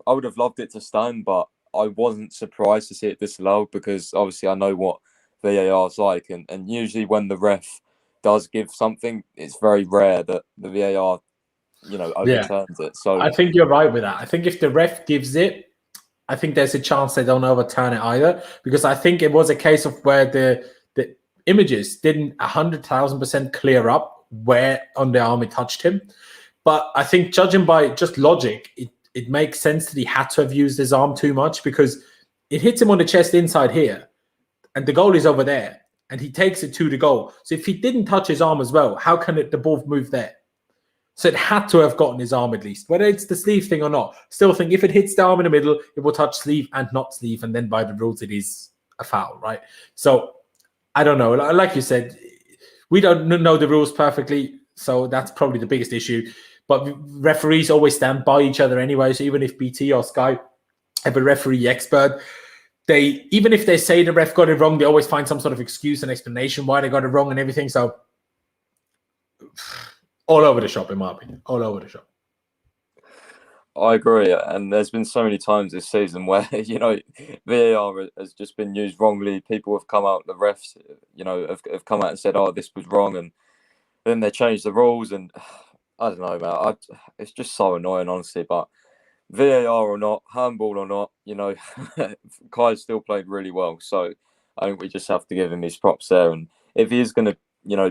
I would have loved it to stand, but I wasn't surprised to see it disallowed because obviously I know what VAR is like, and usually when the ref does give something, it's very rare that the VAR, overturns it. So I think you're right with that. I think if the ref gives it, I think there's a chance they don't overturn it either, because I think it was a case of where the images didn't 100,000% clear up where on the arm it touched him. But I think judging by just logic, it makes sense that he had to have used his arm too much, because it hits him on the chest inside here and the goal is over there and he takes it to the goal. So if he didn't touch his arm as well, how can the ball move there? So it had to have gotten his arm at least, whether it's the sleeve thing or not. Still think if it hits the arm in the middle, it will touch sleeve and not sleeve. And then by the rules, it is a foul, right? So I don't know. Like you said, we don't know the rules perfectly. So that's probably the biggest issue. But referees always stand by each other anyway. So even if BT or Sky have a referee expert, even if they say the ref got it wrong, they always find some sort of excuse and explanation why they got it wrong and everything. So all over the shop, in my opinion. All over the shop. I agree. And there's been so many times this season where, VAR has just been used wrongly. People have come out, the refs, have come out and said, oh, this was wrong. And then they changed the rules. And I don't know, man. It's just so annoying, honestly. But VAR or not, handball or not, Kai's still played really well. So I think we just have to give him his props there. And if he is going to,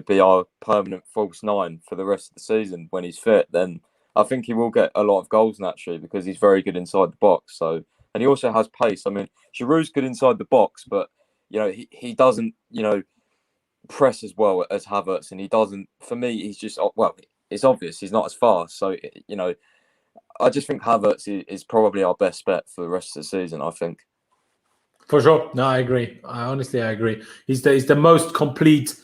be our permanent false nine for the rest of the season when he's fit, then I think he will get a lot of goals naturally because he's very good inside the box. So, and he also has pace. I mean, Giroud's good inside the box, but he doesn't press as well as Havertz, and he doesn't. For me, he's just it's obvious he's not as fast. So I just think Havertz is probably our best bet for the rest of the season. I think. For sure. No, I agree. Honestly, I agree. He's the most complete.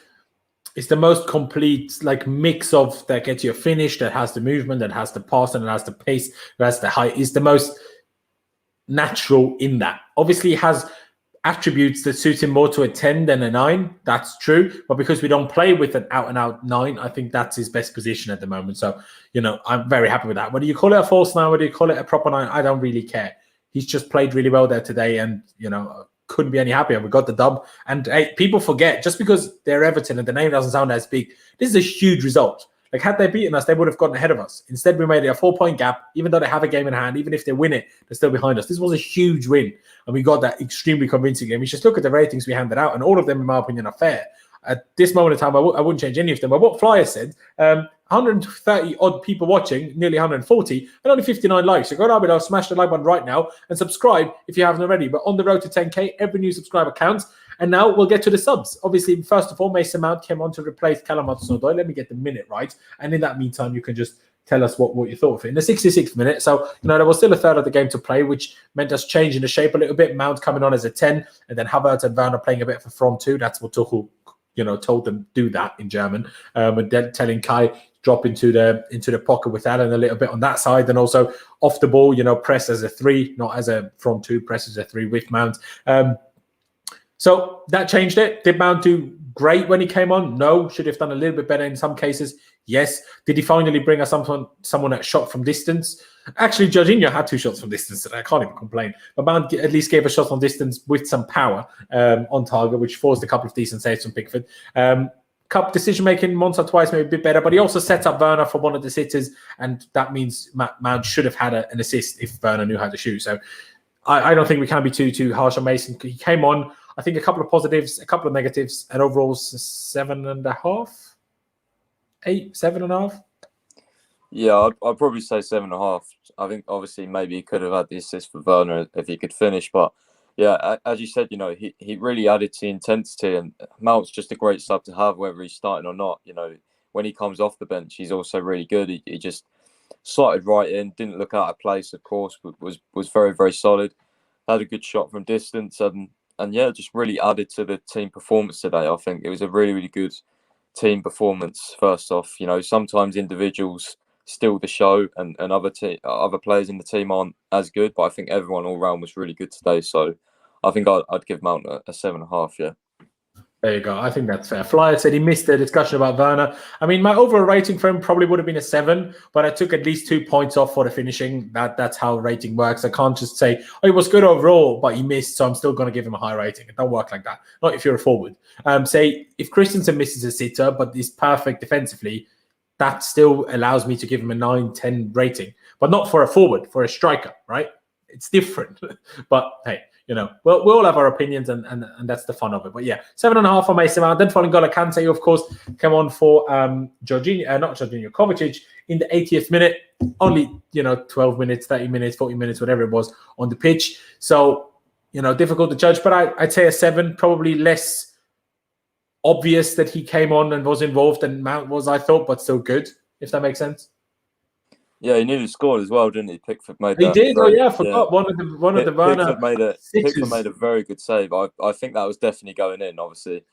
It's the most complete mix of that gets you a finish, that has the movement, that has the pass, and that has the pace, that has the height. Is the most natural in that. Obviously, he has attributes that suit him more to a 10 than a 9. That's true. But because we don't play with an out-and-out 9, I think that's his best position at the moment. So, I'm very happy with that. Whether you call it a false 9, whether you call it a proper 9, I don't really care. He's just played really well there today, and, couldn't be any happier. We got the dub. And hey, people forget, just because they're Everton and the name doesn't sound as big, this is a huge result. Like, had they beaten us, they would have gotten ahead of us. Instead, we made it a 4-point gap. Even though they have a game in hand, even if they win it, they're still behind us. This was a huge win, and we got that extremely convincing game. You just look at the ratings we handed out, and all of them, in my opinion, are fair. At this moment in time, I wouldn't change any of them. But what Flyer said, 130 odd people watching, nearly 140, and only 59 likes. So go down below, smash the like button right now, and subscribe if you haven't already. But on the road to 10K, every new subscriber counts. And now we'll get to the subs. Obviously, first of all, Mason Mount came on to replace Callum Hudson-Odoi. Let me get the minute right. And in that meantime, you can just tell us what you thought of it. In the 66th minute, so, there was still a third of the game to play, which meant us changing the shape a little bit. Mount coming on as a 10, and then Havertz and Werner playing a bit of a front two. That's what Tuchel, told them do that in German. And then telling Kai drop into the pocket with Allen a little bit on that side, and also off the ball, press as a 3, not as a front 2, press as a 3 with Mount. So that changed it. Did Mount do great when he came on? No. Should have done a little bit better in some cases? Yes. Did he finally bring us someone that shot from distance? Actually, Jorginho had 2 shots from distance today. I can't even complain. But Mount at least gave a shot from distance with some power on target, which forced a couple of decent saves from Pickford. Cup decision-making once or twice, maybe a bit better, but he also set up Werner for one of the sitters, and that means Mount should have had an assist if Werner knew how to shoot. So I don't think we can be too harsh on Mason. He came on, I think, a couple of positives, a couple of negatives, and overall 7.5, 8, 7.5. Yeah, I'd probably say 7.5. I think obviously maybe he could have had the assist for Werner if he could finish, but yeah, as you said, he really added to the intensity, and Mount's just a great sub to have, whether he's starting or not. When he comes off the bench, he's also really good. He just slotted right in, didn't look out of place, of course, but was very, very solid. Had a good shot from distance, and yeah, just really added to the team performance today. I think it was a really, really good team performance. First off, sometimes individuals steal the show, and other players in the team aren't as good, but I think everyone all round was really good today. So I think I'd give Mount a 7.5. Yeah. There you go. I think that's fair. Flyer said he missed the discussion about Werner. I mean, my overall rating for him probably would have been a 7, but I took at least 2 points off for the finishing. That's how rating works. I can't just say, oh, he was good overall, but he missed, so I'm still going to give him a high rating. It don't work like that. Not if you're a forward. Say, if Christensen misses a sitter, but is perfect defensively, that still allows me to give him a 9, 10 rating, but not for a forward, for a striker, right? It's different. But hey, we all have our opinions, and that's the fun of it. But yeah, 7.5 for Mason Mount. Then following Golo Kante, who of course came on for Kovacic in the 80th minute. Only 12 minutes, 30 minutes, 40 minutes, whatever it was on the pitch. So difficult to judge, but I'd say a 7, probably less obvious that he came on and was involved than Mount was, I thought, but still good, if that makes sense. Yeah, he nearly scored as well, didn't he? Pickford made that. He did. Very, I forgot. Yeah. One of the Werner Pickford made a very good save. I think that was definitely going in. Obviously.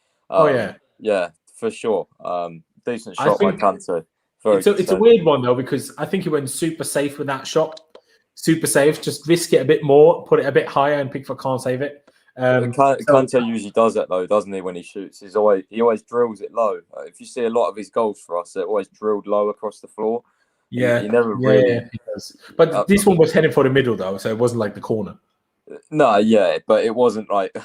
Yeah, for sure. Decent shot by Kante. It's a weird one though, because I think he went super safe with that shot. Super safe. Just risk it a bit more, put it a bit higher, and Pickford can't save it. Kante usually does that though, doesn't he? When he shoots, he always drills it low. If you see a lot of his goals for us, they're always drilled low across the floor. Yeah, he never really. Yeah, he does. But this one was heading for the middle though, so it wasn't like the corner. No, yeah, but it wasn't like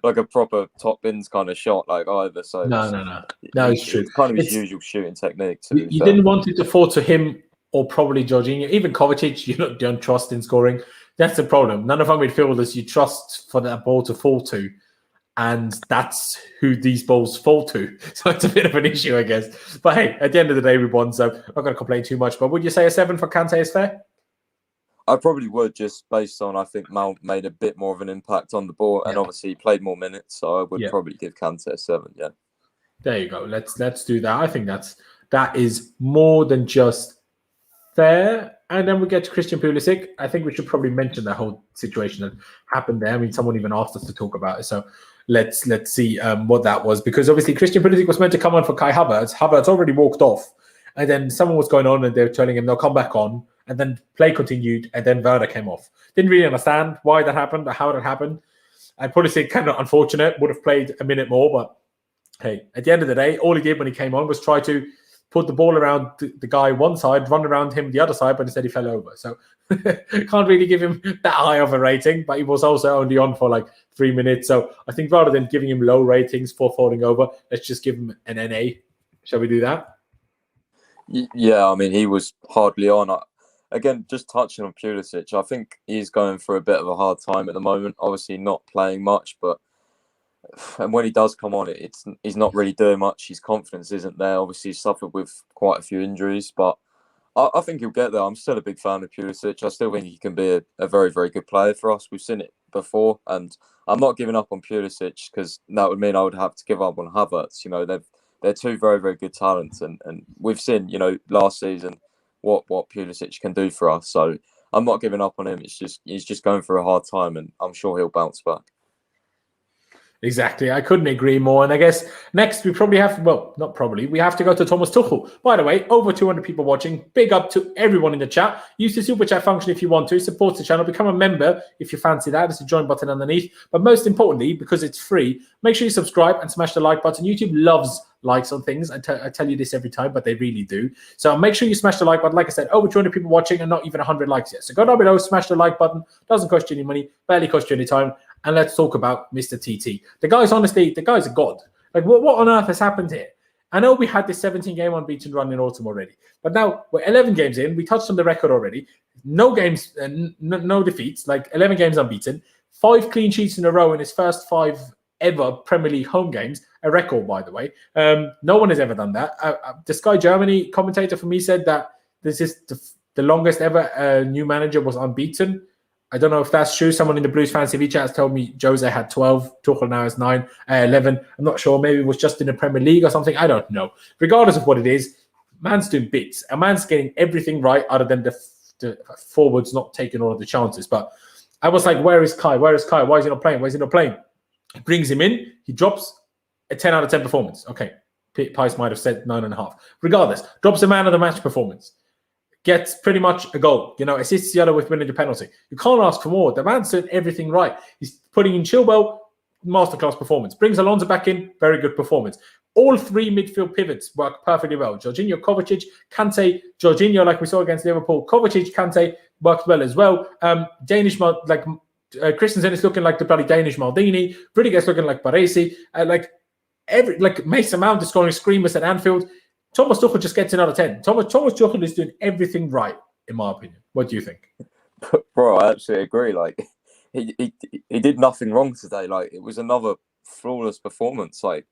like a proper top bins kind of shot like either. So no, it's true. It's kind of his usual shooting technique. You didn't want it to fall to him or probably Jorginho, even Kovacic. You don't trust in scoring. That's the problem. None of our midfielders you trust for that ball to fall to, and that's who these balls fall to. So it's a bit of an issue, I guess. But hey, at the end of the day, we won, so I'm not going to complain too much. But would you say a 7 for Kante is fair? I probably would, just based on I think Mount made a bit more of an impact on the ball, and obviously he played more minutes, so I would probably give Kante a 7. Yeah. There you go. Let's do that. I think that is more than just fair. And then we get to Christian Pulisic. I think we should probably mention that whole situation that happened there. I mean, someone even asked us to talk about it. So let's see what that was. Because obviously Christian Pulisic was meant to come on for Kai Havertz. Havertz already walked off. And then someone was going on and they were telling him, no, come back on. And then play continued. And then Werner came off. Didn't really understand why that happened or how that happened. And Pulisic, kind of unfortunate, would have played a minute more. But hey, at the end of the day, all he did when he came on was try to put the ball around the guy one side, run around him the other side, but instead he fell over. So can't really give him that high of a rating, but he was also only on for like 3 minutes. So I think rather than giving him low ratings for falling over, let's just give him an NA. Shall we do that? Yeah, I mean, he was hardly on. Again, just touching on Pulisic, I think he's going through a bit of a hard time at the moment. Obviously, not playing much, but and when he does come on, he's not really doing much. His confidence isn't there. Obviously, he's suffered with quite a few injuries, but I think he'll get there. I'm still a big fan of Pulisic. I still think he can be a very, very good player for us. We've seen it before, and I'm not giving up on Pulisic because that would mean I would have to give up on Havertz. You know, they're two very, very good talents, and we've seen, you know, last season what Pulisic can do for us. So I'm not giving up on him. He's just going through a hard time, and I'm sure he'll bounce back. Exactly. I couldn't agree more. And I guess next we probably have, well, not probably, we have to go to Thomas Tuchel. By the way, over 200 people watching. Big up to everyone in the chat. Use the super chat function if you want to. Support the channel. Become a member if you fancy that. There's a join button underneath. But most importantly, because it's free, make sure you subscribe and smash the like button. YouTube loves likes on things. I tell you this every time, but they really do. So make sure you smash the like button. Like I said, over 200 people watching and not even 100 likes yet. So go down below, smash the like button. Doesn't cost you any money, barely cost you any time. And let's talk about Mr. TT. The guy's honestly, the guy's a god. Like, what on earth has happened here? I know we had this 17-game unbeaten run in autumn already, but now we're 11 games in. We touched on the record already. No games, no defeats, like 11 games unbeaten. 5 clean sheets in a row in his first 5 ever Premier League home games. A record, by the way. No one has ever done that. The Sky Germany commentator for me said that this is the longest ever new manager was unbeaten. I don't know if that's true. Someone in the Blues Fancy V chat has told me Jose had 12, Tuchel now has 11. I'm not sure. Maybe it was just in the Premier League or something. I don't know. Regardless of what it is, man's doing bits. A man's getting everything right other than the forwards not taking all of the chances. But I was like, where is Kai? Where is Kai? Why is he not playing? Why is he not playing? He brings him in. He drops a 10 out of 10 performance. Okay. Pies might have said 9.5. Regardless, drops a man of the match performance. Gets pretty much a goal, you know, assists the other with winning the penalty. You can't ask for more. The man's doing everything right. He's putting in Chilwell, masterclass performance. Brings Alonso back in, very good performance. All 3 midfield pivots work perfectly well. Jorginho, Kovacic, Kante, Jorginho, like we saw against Liverpool. Kovacic, Kante works well as well. Danish, like Christensen is looking like the bloody Danish Maldini. Rudiger's looking like Baresi. Mason Mount is scoring screamers at Anfield. Thomas Tuchel just gets another 10. Thomas Tuchel is doing everything right, in my opinion. What do you think? Bro, I absolutely agree. Like, he did nothing wrong today. Like, it was another flawless performance. Like,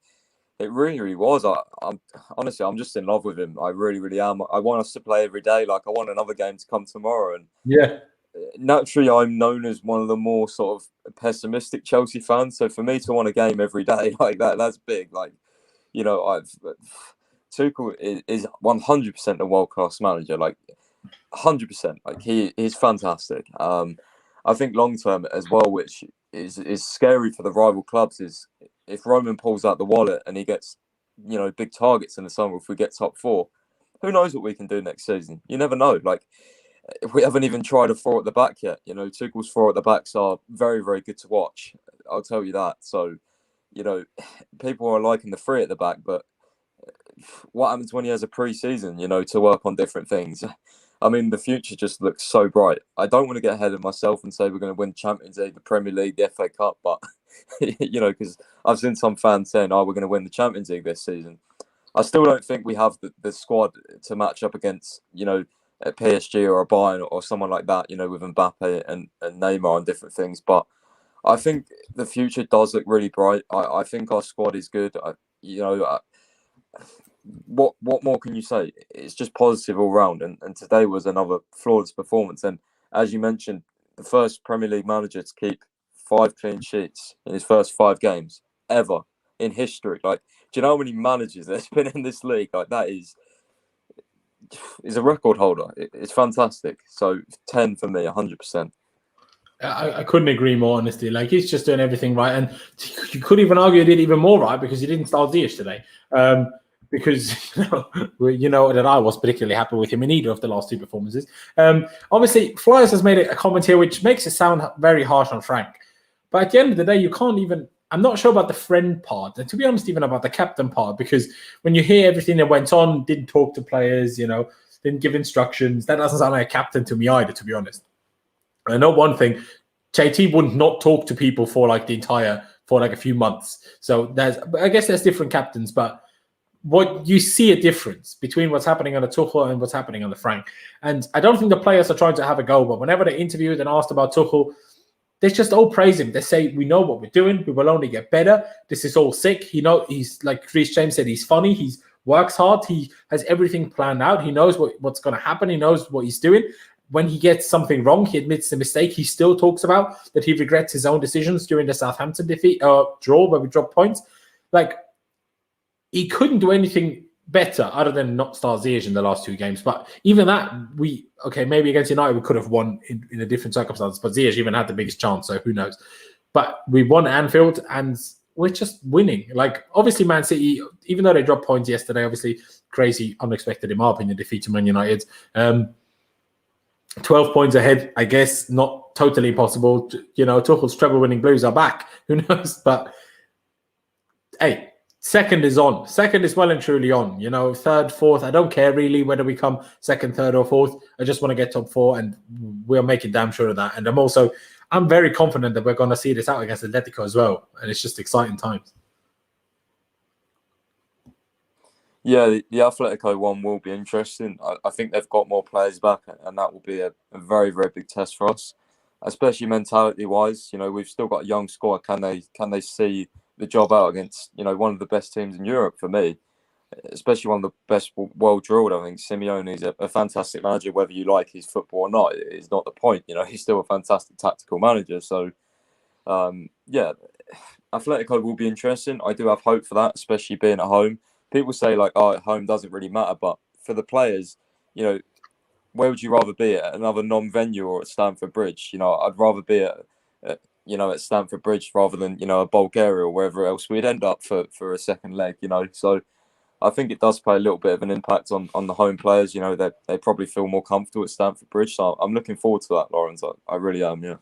it really, really was. I'm honestly, I'm just in love with him. I really, really am. I want us to play every day. Like, I want another game to come tomorrow. And yeah, naturally, I'm known as one of the more sort of pessimistic Chelsea fans. So for me to want a game every day like that's big. Like, you know, Tuchel is 100% a world-class manager, like 100%. Like he's fantastic. I think long-term as well, which is scary for the rival clubs, is if Roman pulls out the wallet and he gets, you know, big targets in the summer. If we get top 4, who knows what we can do next season? You never know. Like we haven't even tried a 4 at the back yet. You know, Tuchel's 4 at the backs are very, very good to watch. I'll tell you that. So, you know, people are liking the 3 at the back, but what happens when he has a pre-season, you know, to work on different things? I mean, the future just looks so bright. I don't want to get ahead of myself and say we're going to win Champions League, the Premier League, the FA Cup, but, you know, because I've seen some fans saying, we're going to win the Champions League this season. I still don't think we have the squad to match up against, you know, a PSG or a Bayern or someone like that, you know, with Mbappe and Neymar and different things. But I think the future does look really bright. I think our squad is good. What more can you say? It's just positive all round, and today was another flawless performance. And as you mentioned, the first Premier League manager to keep 5 clean sheets in his first 5 games ever in history. Like, do you know how many managers there's been in this league? Like, that is a record holder. It's fantastic. So 10 for me, 100%. I couldn't agree more, honestly. Like, he's just doing everything right, and you could even argue he did even more right because he didn't start Diaz today. Because you know that I was particularly happy with him in either of the last 2 performances. Obviously, Flyers has made a comment here which makes it sound very harsh on Frank. But at the end of the day, you can't even... I'm not sure about the friend part, and to be honest, even about the captain part, because when you hear everything that went on, didn't talk to players, you know, didn't give instructions, that doesn't sound like a captain to me either, to be honest. I know one thing, JT wouldn't not talk to people for like a few months. So I guess there's different captains, but what you see a difference between what's happening on the Tuchel and what's happening on the Frank. And I don't think the players are trying to have a go, but whenever they're interviewed and asked about Tuchel, they just all praise him. They say, we know what we're doing. We will only get better. This is all sick. He's like Chris James said, he's funny. He works hard. He has everything planned out. He knows what's going to happen. He knows what he's doing. When he gets something wrong, he admits the mistake. He still talks about that he regrets his own decisions during the Southampton draw where we dropped points. Like, he couldn't do anything better other than not start Ziyech in the last 2 games. But even that, maybe against United we could have won in a different circumstance. But Ziyech even had the biggest chance, so who knows? But we won at Anfield and we're just winning. Like, obviously, Man City, even though they dropped points yesterday, obviously crazy, unexpected, in my opinion, defeat to Man United. 12 points ahead, I guess, not totally impossible. Tuchel's treble-winning Blues are back. Who knows? But hey, second is on. Second is well and truly on. Third, fourth, I don't care really whether we come second, third, or fourth. I just want to get top 4, and we're making damn sure of that. And I'm very confident that we're going to see this out against Atletico as well. And it's just exciting times. Yeah, the Atletico one will be interesting. I think they've got more players back, and that will be a very, very big test for us, especially mentality-wise. We've still got a young squad. Can they see the job out against one of the best teams in Europe for me, especially one of the best world drilled? I think Simeone is a fantastic manager, whether you like his football or not. It's not the point. He's still a fantastic tactical manager. So, Atletico will be interesting. I do have hope for that, especially being at home. People say at home doesn't really matter, but for the players, where would you rather be at another non-venue or at Stamford Bridge? I'd rather be at Stamford Bridge rather than a Bulgaria or wherever else we'd end up for a second leg. So I think it does play a little bit of an impact on the home players. They probably feel more comfortable at Stamford Bridge. So I'm looking forward to that, Laurenz. I really am. Yeah.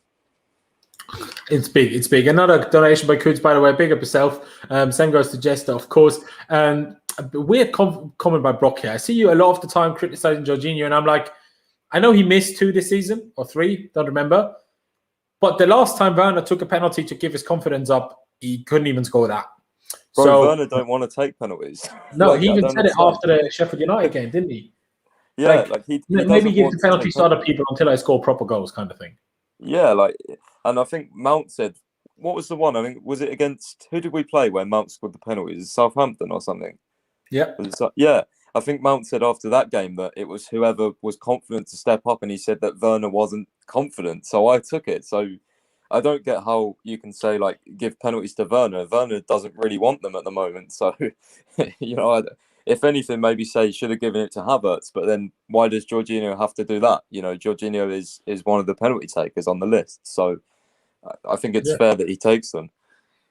It's big. It's big. Another donation by Kuds, by the way. Big up yourself. Same goes to Jester, of course. A weird comment by Brock here. I see you a lot of the time criticizing Jorginho, and I'm like, I know he missed 2 this season, or 3, don't remember. But the last time Werner took a penalty to give his confidence up, he couldn't even score that. Bro, Werner don't want to take penalties. No, he even said it after the Sheffield United game, didn't he? Yeah, he maybe give the penalties to other people until I score proper goals, kind of thing. Yeah, and I think Mount said, what was the one? I think, was it against, who did we play where Mount scored the penalties? Southampton or something? Yeah. Yeah. I think Mount said after that game that it was whoever was confident to step up, and he said that Werner wasn't confident. So I took it. So I don't get how you can say, give penalties to Werner. Werner doesn't really want them at the moment. So, if anything, maybe say he should have given it to Havertz. But then why does Jorginho have to do that? Jorginho is one of the penalty takers on the list. So I think it's fair that he takes them.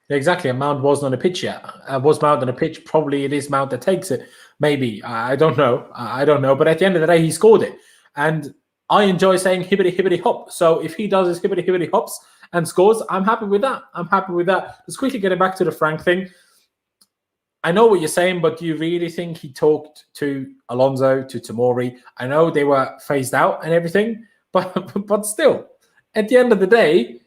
Exactly. And Mount wasn't on the pitch yet. Was Mount on the pitch? Probably it is Mount that takes it. Maybe. I don't know. But at the end of the day, he scored it. And I enjoy saying hibbity hibbity hop. So if he does his hibbity hibbity hops and scores, I'm happy with that. Let's quickly get it back to the Frank thing. I know what you're saying, but do you really think he talked to Alonso, to Tomori? I know they were phased out and everything, but still, at the end of the day,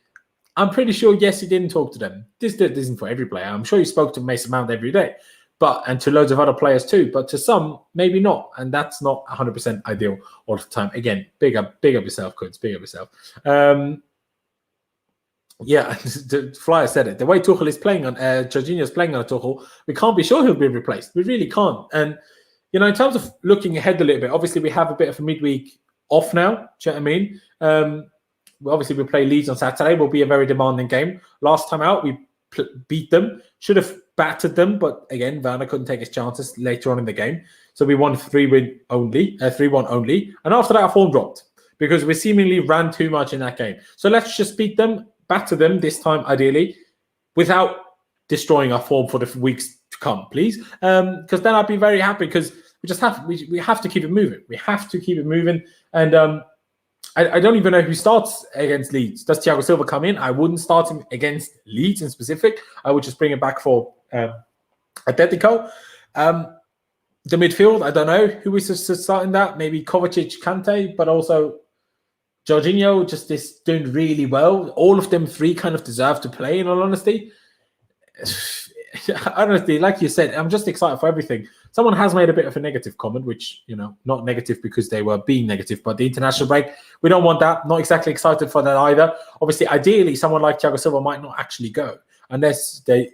I'm pretty sure, yes, he didn't talk to them. This isn't for every player. I'm sure he spoke to Mason Mount every day, and to loads of other players too. But to some, maybe not, and that's not 100% ideal all the time. Again, big up yourself, Kuds. Big up yourself. Yeah, the Flyer said it. The way Tuchel is playing on, Jorginho is playing on Tuchel, we can't be sure he'll be replaced. We really can't. And, in terms of looking ahead a little bit, obviously we have a bit of a midweek off now. Do you know what I mean? Obviously we play Leeds on Saturday. Will be a very demanding game. Last time out, we beat them. Should have battered them, but again, Werner couldn't take his chances later on in the game. So we won 3-1 only. And after that, our form dropped because we seemingly ran too much in that game. So let's just beat them, batter them this time, ideally, without destroying our form for the weeks to come, please. Because then I'd be very happy because we have to keep it moving. We have to keep it moving. And I don't even know who starts against Leeds. Does Thiago Silva come in? I wouldn't start him against Leeds in specific. I would just bring it back for Atletico. The midfield, I don't know who is starting that. Maybe Kovacic, Kante, but also Jorginho just is doing really well. All of them 3 kind of deserve to play, in all honesty. honestly, like you said, I'm just excited for everything. Someone has made a bit of a negative comment, which, not negative because they were being negative, but the international break, we don't want that. Not exactly excited for that either. Obviously, ideally, someone like Thiago Silva might not actually go unless the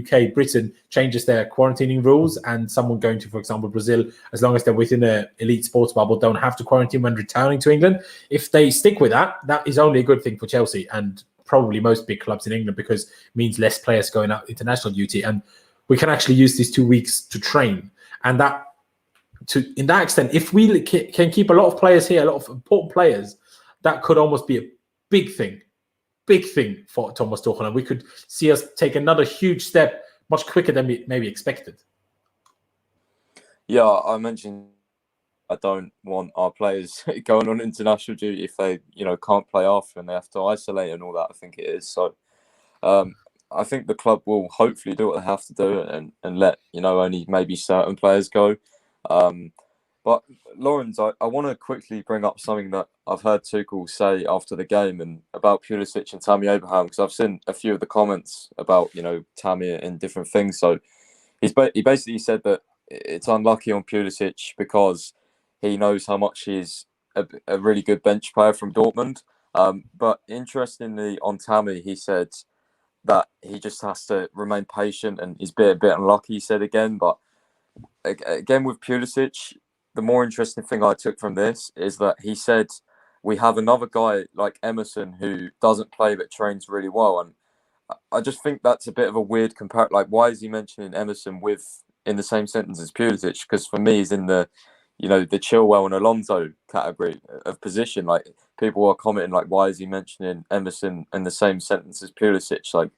UK, Britain changes their quarantining rules, and someone going to, for example, Brazil, as long as they're within an elite sports bubble, don't have to quarantine when returning to England. If they stick with that, that is only a good thing for Chelsea and probably most big clubs in England, because it means less players going out international duty, and we can actually use these 2 weeks to train. And that, in that extent, if we can keep a lot of players here, a lot of important players, that could almost be a big thing for Thomas Tuchel, and we could see us take another huge step much quicker than we maybe expected. Yeah, I mentioned I don't want our players going on international duty if they, can't play after and they have to isolate and all that. I think it is. So I think the club will hopefully do what they have to do and let, only maybe certain players go. But Laurenz, I want to quickly bring up something that I've heard Tuchel say after the game and about Pulisic and Tammy Abraham, because I've seen a few of the comments about, Tammy and different things. So he basically said that it's unlucky on Pulisic because he knows how much he's a really good bench player from Dortmund. But interestingly, on Tammy, he said that he just has to remain patient and he's a bit unlucky, he said again. But again, with Pulisic, the more interesting thing I took from this is that he said we have another guy like Emerson who doesn't play but trains really well. And I just think that's a bit of a weird comparison. Like, why is he mentioning Emerson in the same sentence as Pulisic? Because for me, he's in the Chilwell and Alonso category of position. Like, people are commenting, like, why is he mentioning Emerson in the same sentence as Pulisic? Like,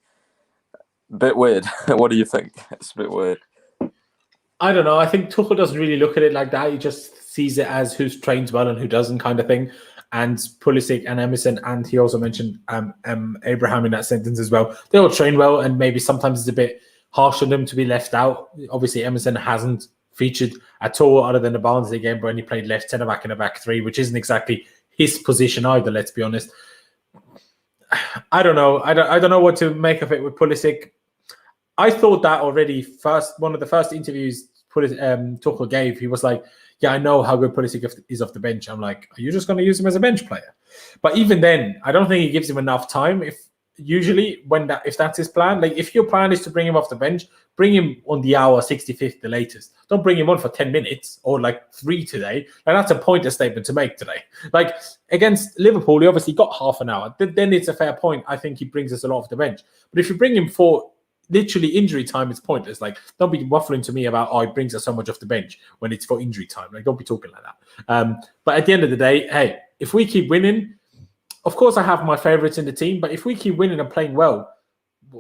a bit weird. What do you think? It's a bit weird. I don't know. I think Tuchel doesn't really look at it like that. He just sees it as who trains well and who doesn't, kind of thing. And Pulisic and Emerson, and he also mentioned Abraham in that sentence as well. They all train well, and maybe sometimes it's a bit harsh on them to be left out. Obviously, Emerson hasn't featured at all other than the Barnsley game, but only played left centre back in a back three, which isn't exactly his position either, let's be honest. I don't know. I don't know what to make of it with Pulisic. I thought that already one of the first interviews Tuchel gave, he was like, yeah, I know how good Pulisic is off the bench. I'm like, are you just going to use him as a bench player? But even then, I don't think he gives him enough time. If that's his plan, like if your plan is to bring him off the bench, bring him on the hour 65th, the latest. Don't bring him on for 10 minutes or like 3 today. Like, that's a pointless statement to make today. Like, against Liverpool, he obviously got half an hour. Then it's a fair point. I think he brings us a lot off the bench. But if you bring him for literally injury time, it's pointless. Like, don't be waffling to me about, it brings us so much off the bench when it's for injury time. Like, don't be talking like that. But at the end of the day, hey, if we keep winning, of course I have my favourites in the team, but if we keep winning and playing well,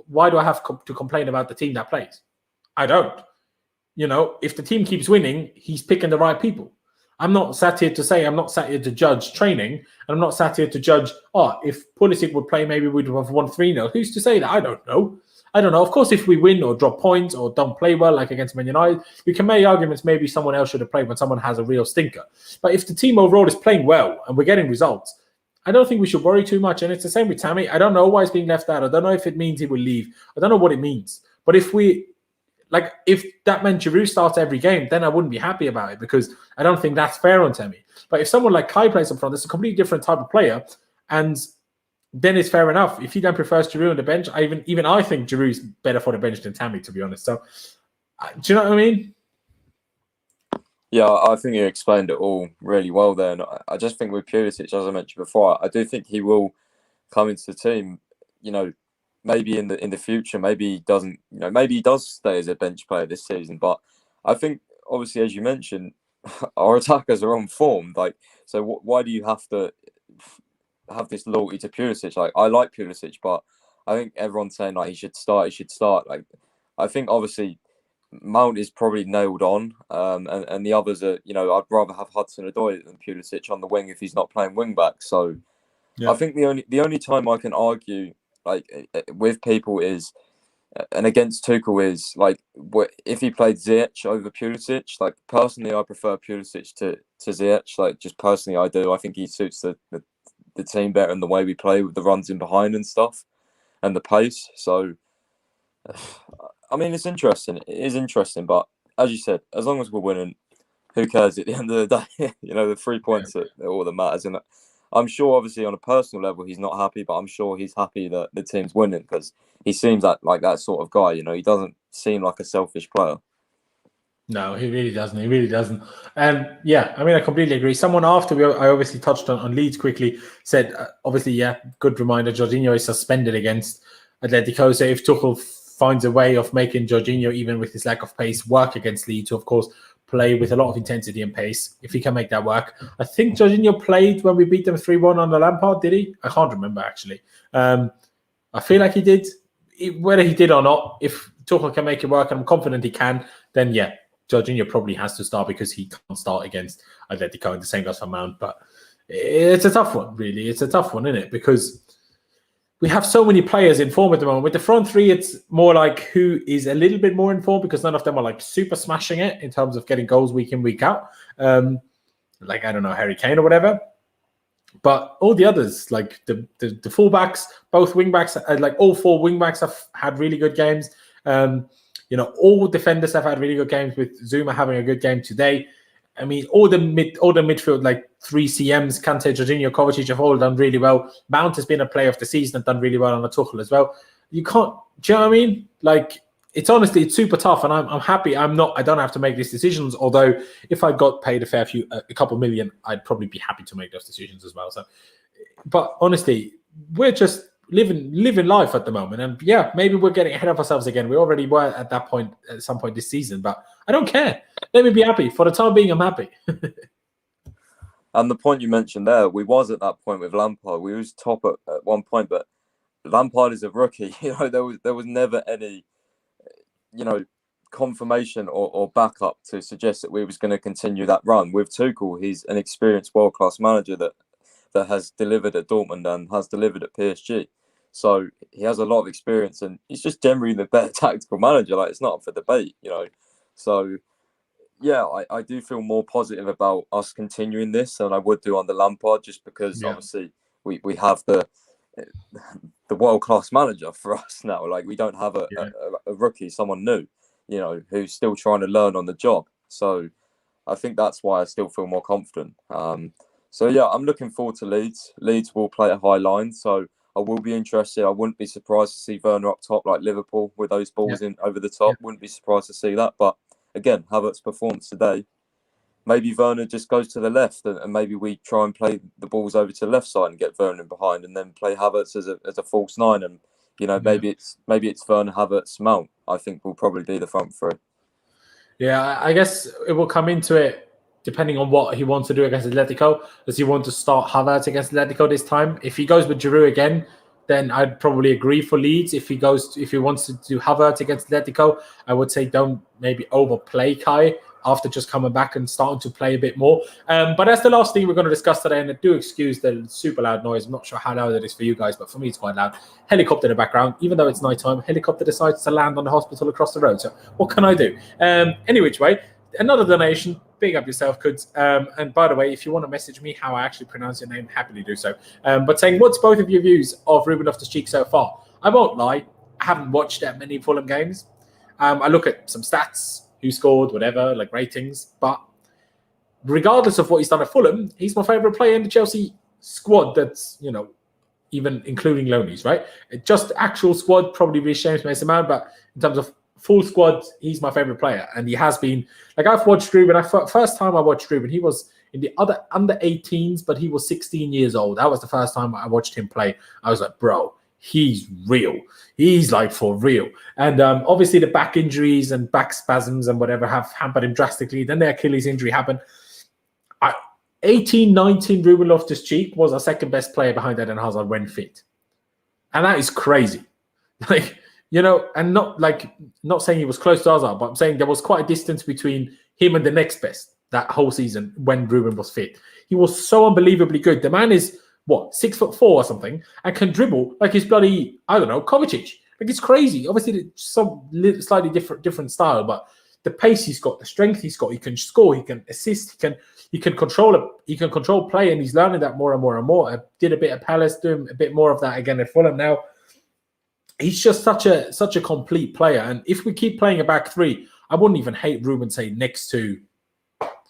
why do I have to complain about the team that plays? I don't. If the team keeps winning, he's picking the right people. I'm not sat here to judge training, and I'm not sat here to judge, if Pulisic would play, maybe we'd have won 3-0. Who's to say that? I don't know. Of course, if we win or drop points or don't play well, like against Man United, we can make arguments maybe someone else should have played when someone has a real stinker. But if the team overall is playing well and we're getting results, I don't think we should worry too much. And it's the same with Tammy. I don't know why he's being left out. I don't know if it means he will leave. I don't know what it means. But if that meant Giroud starts every game, then I wouldn't be happy about it, because I don't think that's fair on Tammy. But if someone like Kai plays up front, that's a completely different type of player, and then it's fair enough. If he then prefers Giroud on the bench, I think Giroud's better for the bench than Tammy, to be honest. So, do you know what I mean? Yeah, I think you explained it all really well there. And I just think with Pulisic, as I mentioned before, I do think he will come into the team, maybe in the future. Maybe he doesn't, maybe he does stay as a bench player this season. But I think, obviously, as you mentioned, our attackers are on form. Like, so why do you have to have this loyalty to Pulisic? Like, I like Pulisic, but I think everyone's saying like he should start. Like, I think obviously Mount is probably nailed on, and the others are, I'd rather have Hudson-Odoi than Pulisic on the wing if he's not playing wing back. So yeah. I think the only time I can argue like with people is, and against Tuchel, is like if he played Ziyech over Pulisic. Like, personally, I prefer Pulisic to Ziyech. Like, just personally, I do. I think he suits the team better in the way we play with the runs in behind and stuff and the pace. So I mean, it's interesting. It is interesting, but as you said, as long as we're winning, who cares at the end of the day? The 3 points are all that matters. And I'm sure, obviously, on a personal level, he's not happy, but I'm sure he's happy that the team's winning because he seems like that sort of guy. He doesn't seem like a selfish player. No, he really doesn't. He really doesn't. And yeah, I mean, I completely agree. Someone after I obviously touched on Leeds quickly said, obviously, yeah, good reminder. Jorginho is suspended against Atletico. So if Tuchel finds a way of making Jorginho, even with his lack of pace, work against Leeds, who of course play with a lot of intensity and pace, if he can make that work. I think Jorginho played when we beat them 3-1 on the Lampard, did he? I can't remember, actually. I feel like he did. Whether he did or not, if Tuchel can make it work, and I'm confident he can, then yeah, Jorginho probably has to start because he can't start against Atletico, and the same goes for Mount. But it's a tough one, really. It's a tough one, isn't it? Because we have so many players in form at the moment. With the front three, it's more like who is a little bit more in form because none of them are like super smashing it in terms of getting goals week in, week out. Like, I don't know, Harry Kane or whatever. But all the others, like the fullbacks, both wingbacks, like all four wingbacks have had really good games. All defenders have had really good games, with Zouma having a good game today. I mean, all the midfield, like 3 CMs, Kante, Jorginho, Kovacic have all done really well. Mount has been a player of the season and done really well on the Tuchel as well. You can't, do you know what I mean? Like, it's super tough, and I'm happy. I don't have to make these decisions. Although, if I got paid a couple million, I'd probably be happy to make those decisions as well. So, but honestly, we're just living life at the moment, and yeah, maybe we're getting ahead of ourselves again. We already were at that point at some point this season, but I don't care. Let me be happy. For the time being, I'm happy. And the point you mentioned there, we was at that point with Lampard. We was top at one point, but Lampard is a rookie. There was never any, confirmation or backup to suggest that we was going to continue that run. With Tuchel, he's an experienced world-class manager that has delivered at Dortmund and has delivered at PSG. So he has a lot of experience, and he's just generally the better tactical manager. Like, it's not up for debate, So yeah, I do feel more positive about us continuing this than I would do under Lampard, just because obviously we have the world-class manager for us now. Like, we don't have a rookie, someone new, who's still trying to learn on the job. So I think that's why I still feel more confident. So yeah, I'm looking forward to Leeds. Leeds will play a high line, so I will be interested. I wouldn't be surprised to see Werner up top like Liverpool with those balls in over the top. Wouldn't be surprised to see that. But again, Havertz' performance today. Maybe Werner just goes to the left, and maybe we try and play the balls over to the left side and get Werner behind, and then play Havertz as a false nine. And maybe it's Werner, Havertz, Mount. I think will probably be the front three. Yeah, I guess it will come into it depending on what he wants to do against Atletico. Does he want to start Havertz against Atletico this time? If he goes with Giroud again, then I'd probably agree for Leeds. If he wants to do Havertz against Atletico, I would say don't maybe overplay Kai after just coming back and starting to play a bit more. But that's the last thing we're going to discuss today. And I do excuse the super loud noise. I'm not sure how loud it is for you guys, but for me, it's quite loud. Helicopter in the background. Even though it's nighttime, helicopter decides to land on the hospital across the road. So what can I do? Any which way, another donation. Big up yourself, Kuds. And by the way, if you want to message me how I actually pronounce your name, happily do so. But saying, what's both of your views of Ruben Loftus-Cheek so far? I won't lie. I haven't watched that many Fulham games. I look at some stats, who scored, whatever, like ratings. But regardless of what he's done at Fulham, he's my favourite player in the Chelsea squad. That's, even including loanies, right? Just actual squad probably really shames Mason Mount, but in terms of full squad, he's my favourite player. And he has been, like, I've watched Ruben. First time I watched Ruben, he was in the other under 18s, but he was 16 years old. That was the first time I watched him play. I was like, bro, he's real. He's like for real. And obviously the back injuries and back spasms and whatever have hampered him drastically. Then the Achilles injury happened. 18-19 Ruben Loftus-Cheek was our second best player behind Eden Hazard when fit. And that is crazy. Like, and not saying he was close to Hazard, but I'm saying there was quite a distance between him and the next best that whole season when Ruben was fit. He was so unbelievably good. The man is, 6'4" or something, and can dribble like his bloody, I don't know, Kovacic. Like, it's crazy. Obviously, some slightly different style, but the pace he's got, the strength he's got, he can score, he can assist, he can control it, he can control play, and he's learning that more and more and more. I did a bit of Palace, doing a bit more of that again at Fulham now. he's just such a complete player. And if we keep playing a back three, I wouldn't even hate Ruben, say, next to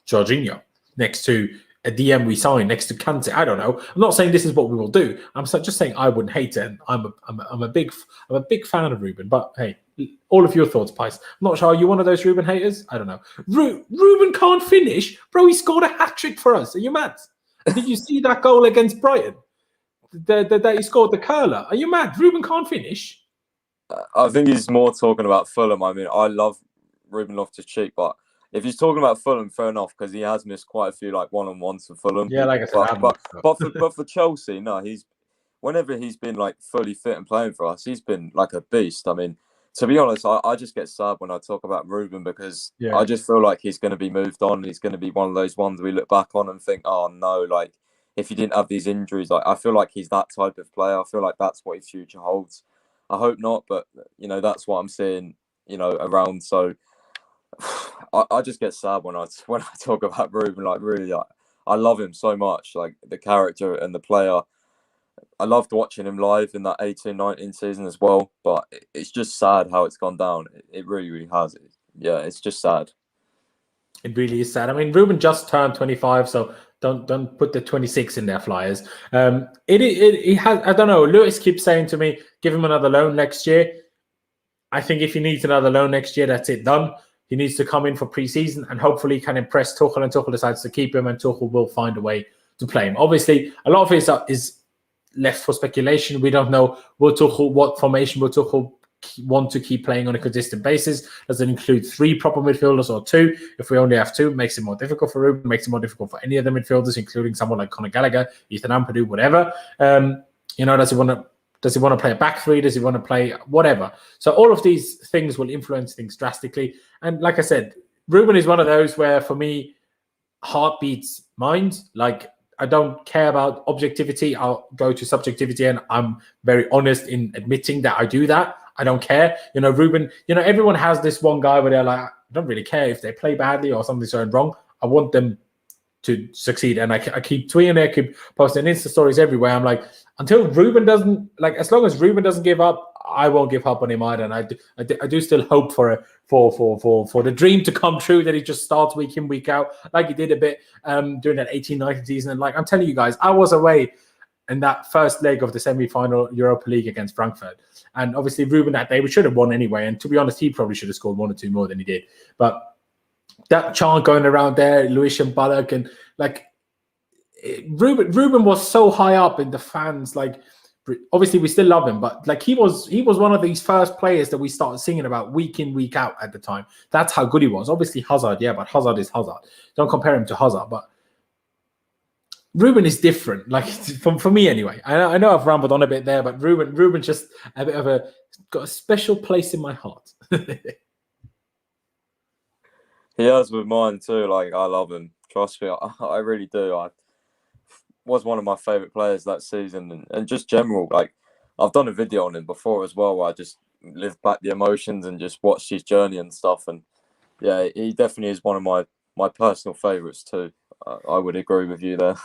Jorginho, next to a DM we signed, next to Kante. I don't know. I'm not saying this is what we will do. I'm just saying I wouldn't hate it. And I'm a big fan of Ruben. But hey, all of your thoughts, Pice. I'm not sure. Are you one of those Ruben haters? I don't know. Ruben can't finish, bro. He scored a hat trick for us. Are you mad? Did you see that goal against Brighton? That he scored the curler. Are you mad? Ruben can't finish. I think he's more talking about Fulham. I mean, I love Ruben Loftus-Cheek, but if he's talking about Fulham, fair enough, because he has missed quite a few like one-on-ones for Fulham. Yeah, like I said, but for Chelsea, no, whenever he's been like fully fit and playing for us, he's been like a beast. I mean, to be honest, I just get sad when I talk about Ruben because I just feel like he's going to be moved on. He's going to be one of those ones we look back on and think, oh no, like if he didn't have these injuries, like I feel like he's that type of player. I feel like that's what his future holds. I hope not, but that's what I'm seeing, around. So I just get sad when I talk about Ruben. Like really, I love him so much, like the character and the player. I loved watching him live in that 18-19 season as well, but it's just sad how it's gone down. It really, really has. Yeah, it's just sad. It really is sad. I mean, Ruben just turned 25, so don't put the 26 in their flyers. It has. I don't know. Lewis keeps saying to me, give him another loan next year. I think if he needs another loan next year, that's it done. He needs to come in for pre-season and hopefully can impress Tuchel, and Tuchel decides to keep him, and Tuchel will find a way to play him. Obviously, a lot of it is left for speculation. We don't know what formation will Tuchel want to keep playing on a consistent basis. Does it include 3 proper midfielders or 2? If we only have 2, it makes it more difficult for Ruben, makes it more difficult for any of the midfielders, including someone like Conor Gallagher, Ethan Ampadu, whatever. Does he want to play a back 3? Does he want to play whatever? So all of these things will influence things drastically. And like I said, Ruben is one of those where, for me, heart beats mind. Like, I don't care about objectivity. I'll go to subjectivity, and I'm very honest in admitting that I do that. I don't care. Ruben, everyone has this one guy where they're like, I don't really care if they play badly or something's going wrong. I want them to succeed. And I keep tweeting, I keep posting Insta stories everywhere. I'm like, until Ruben doesn't, like, as long as Ruben doesn't give up, I won't give up on him either. And I do still hope for the dream to come true, that he just starts week in, week out, like he did a bit during that 18-19 season. And like I'm telling you guys, I was away in that first leg of the semi-final Europa League against Frankfurt. And obviously Ruben that day, we should have won anyway. And to be honest, he probably should have scored 1 or 2 more than he did. But that chant going around there, Lewis and Bullock, and like Ruben was so high up in the fans. Like, obviously we still love him, but like he was one of these first players that we started singing about week in, week out at the time. That's how good he was. Obviously Hazard, yeah, but Hazard is Hazard. Don't compare him to Hazard, but Ruben is different. Like for me anyway. I know I've rambled on a bit there, but Ruben just a bit of got a special place in my heart. He has with mine too. Like, I love him. Trust me, I really do. I was one of my favourite players that season, and just general. Like, I've done a video on him before as well, where I just lived back the emotions and just watched his journey and stuff. And yeah, he definitely is one of my personal favourites too. I would agree with you there.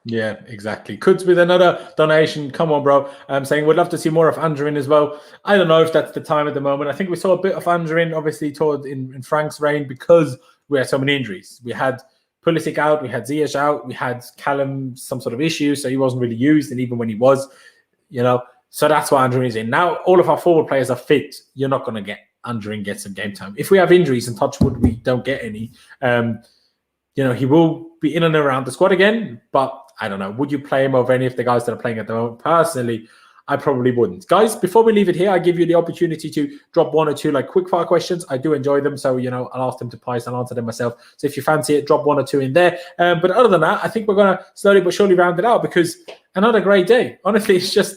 Yeah, exactly. Kuds with another donation. Come on, bro. I'm saying we'd love to see more of Andrew as well. I don't know if that's the time at the moment. I think we saw a bit of Andrew obviously in Frank's reign, because we had so many injuries. We had Pulisic out, we had Ziyech out, we had Callum some sort of issue, so he wasn't really used. And even when he was, so that's why Andrew is in. Now all of our forward players are fit. You're not going to get Andrew get some game time. If we have injuries, and touch wood, we don't get any, he will be in and around the squad again, but I don't know. Would you play him over any of the guys that are playing at the moment? Personally, I probably wouldn't. Guys, before we leave it here, I give you the opportunity to drop 1 or 2 like quick fire questions. I do enjoy them, so I'll ask them to Pice and answer them myself. So if you fancy it, drop 1 or 2 in there. But other than that, I think we're going to slowly but surely round it out, because another great day. Honestly, it's just,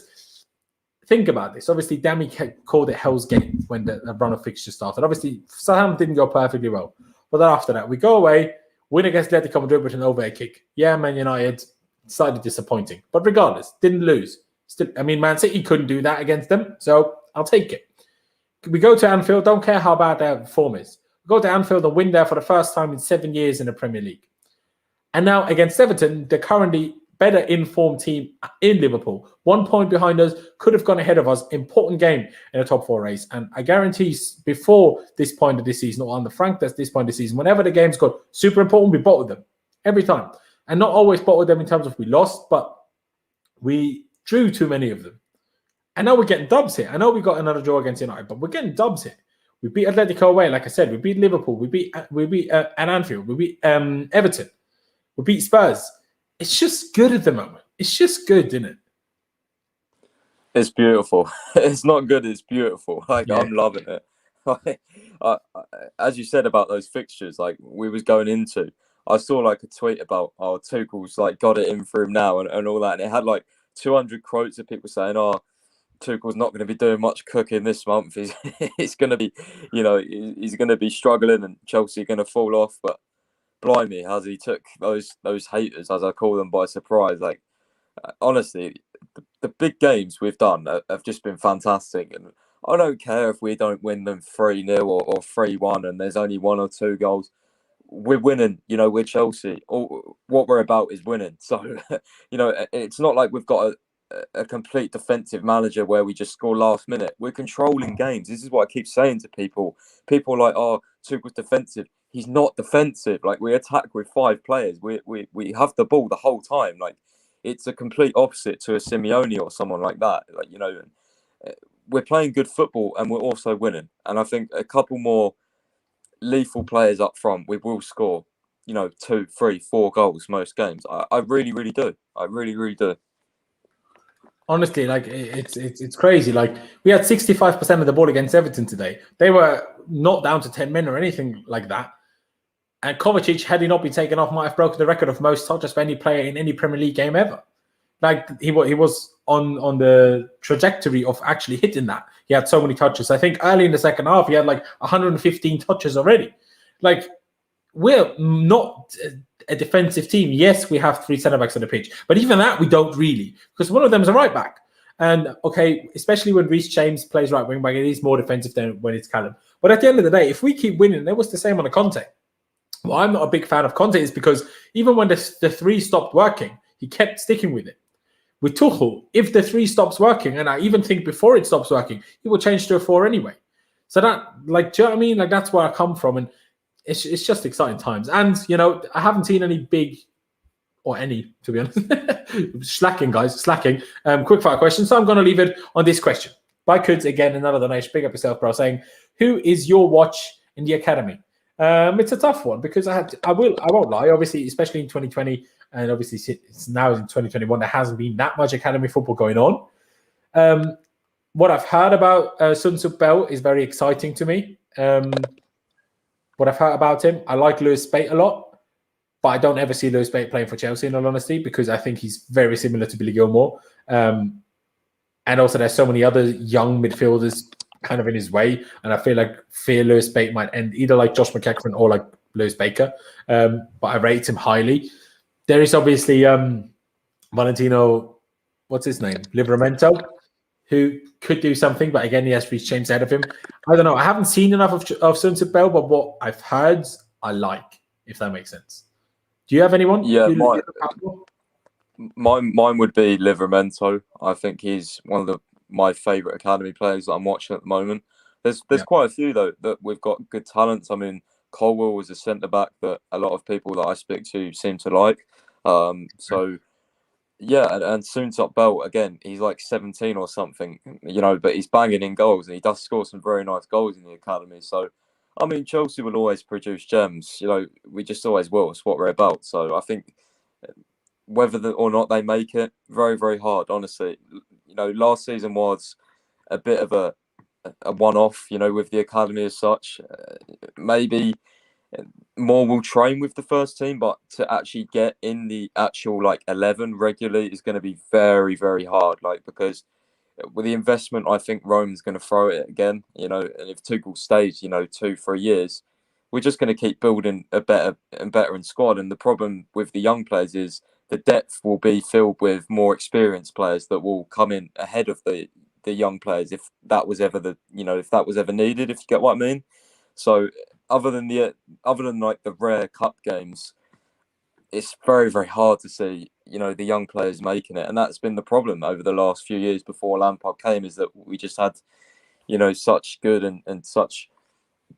think about this. Obviously, Dami called it Hell's Gate when the run of fixtures started. Obviously, Southampton didn't go perfectly well, but then after that, we go away, win against Atletico Madrid with an overhead kick. Yeah, Man United, slightly disappointing, but regardless, didn't lose. Still, I mean, Man City couldn't do that against them, so I'll take it. We go to Anfield, don't care how bad their form is. We go to Anfield and win there for the first time in 7 years in the Premier League. And now against Everton, they're currently better informed team in Liverpool. 1 point behind us, could have gone ahead of us. Important game in a top 4 race. And I guarantee before this point of this season, or on the Frank, that's this point of the season, whenever the games got super important, we bottled them every time. And not always bottled them in terms of we lost, but we drew too many of them. And now we're getting dubs here. I know we got another draw against United, but we're getting dubs here. We beat Atletico away, like I said. We beat Liverpool. We beat at Anfield. We beat Everton. We beat Spurs. It's just good at the moment. It's just good, isn't it? It's beautiful. It's not good. It's beautiful. Like, yeah. I'm loving it. As you said about those fixtures, like we was going into, I saw like a tweet about, Tuchel's like got it in for him now and all that. And it had like 200 quotes of people saying, Tuchel's not going to be doing much cooking this month. He's going to be, he's going to be struggling and Chelsea are going to fall off. But blimey, as he took those haters, as I call them, by surprise. Like, honestly, the big games we've done have just been fantastic. And I don't care if we don't win them 3-0 or 3-1 and there's only 1 or 2 goals. We're winning, we're Chelsea. What we're about is winning. So, it's not like we've got a complete defensive manager where we just score last minute. We're controlling games. This is what I keep saying to people. People are like, Tuchel's defensive. He's not defensive. Like, we attack with 5 players. We have the ball the whole time. Like, it's a complete opposite to a Simeone or someone like that. Like, we're playing good football and we're also winning. And I think a couple more lethal players up front, we will score, 2, 3, 4 goals most games. I really, really do. I really, really do. Honestly, like it's crazy. Like, we had 65% of the ball against Everton today. They were not down to 10 men or anything like that. And Kovacic, had he not been taken off, might have broken the record of most touches for any player in any Premier League game ever. Like, he was on the trajectory of actually hitting that. He had so many touches. I think early in the second half, he had like 115 touches already. Like, we're not a defensive team. Yes, we have 3 centre-backs on the pitch. But even that, we don't really. Because one of them is a right-back. And, okay, especially when Reece James plays right wing-back, it is more defensive than when it's Callum. But at the end of the day, if we keep winning, it was the same on the Conte. Well, I'm not a big fan of Conte is because even when the 3 stopped working, he kept sticking with it. With Tuchel, if the 3 stops working, and I even think before it stops working, he will change to a 4 anyway. So that, like, do you know what I mean? Like, that's where I come from. And it's just exciting times. And, I haven't seen any big, or any, to be honest. Slacking, guys, slacking. Quick fire question. So I'm going to leave it on this question. By Kuds, again, another donation. Big up yourself, bro, saying, who is your watch in the academy? It's a tough one because I won't lie, obviously, especially in 2020, and obviously it's now in 2021, there hasn't been that much academy football going on. What I've heard about Sun-Suk Bell is very exciting to me. What I've heard about him, I like Lewis Spate a lot, but I don't ever see Lewis Spate playing for Chelsea, in all honesty, because I think he's very similar to Billy Gilmore. And also there's so many other young midfielders kind of in his way, and I feel like Lewis Spate might end either like Josh McEachran or like Lewis Baker. But I rate him highly. There is obviously Valentino, what's his name? Livramento, who could do something, but again, he has Reece James ahead of him. I don't know. I haven't seen enough of Sun-Suk Bell, but what I've heard, I like, if that makes sense. Do you have anyone? Yeah, mine would be Livramento. I think he's one of my favourite academy players that I'm watching at the moment. There's quite a few though that we've got good talents. I mean, Colwell was a centre back that a lot of people that I speak to seem to like. So yeah, and Sun-Suk Bell again, he's like 17 or something, but he's banging in goals and he does score some very nice goals in the academy. So I mean, Chelsea will always produce gems. We just always will. It's what we're about. So I think whether or not they make it, very, very hard, honestly. Last season was a bit of a one-off, with the academy as such. Maybe more will train with the first team, but to actually get in the actual 11 regularly is going to be very, very hard. Because with the investment, I think Rome's going to throw it again. And if Tuchel stays, 2-3 years, we're just going to keep building a better and better squad. And the problem with the young players is the depth will be filled with more experienced players that will come in ahead of the young players if that was ever needed, if you get what I mean. So other than the rare cup games, it's very, very hard to see the young players making it. And that's been the problem over the last few years before Lampard came, is that we just had, such good and such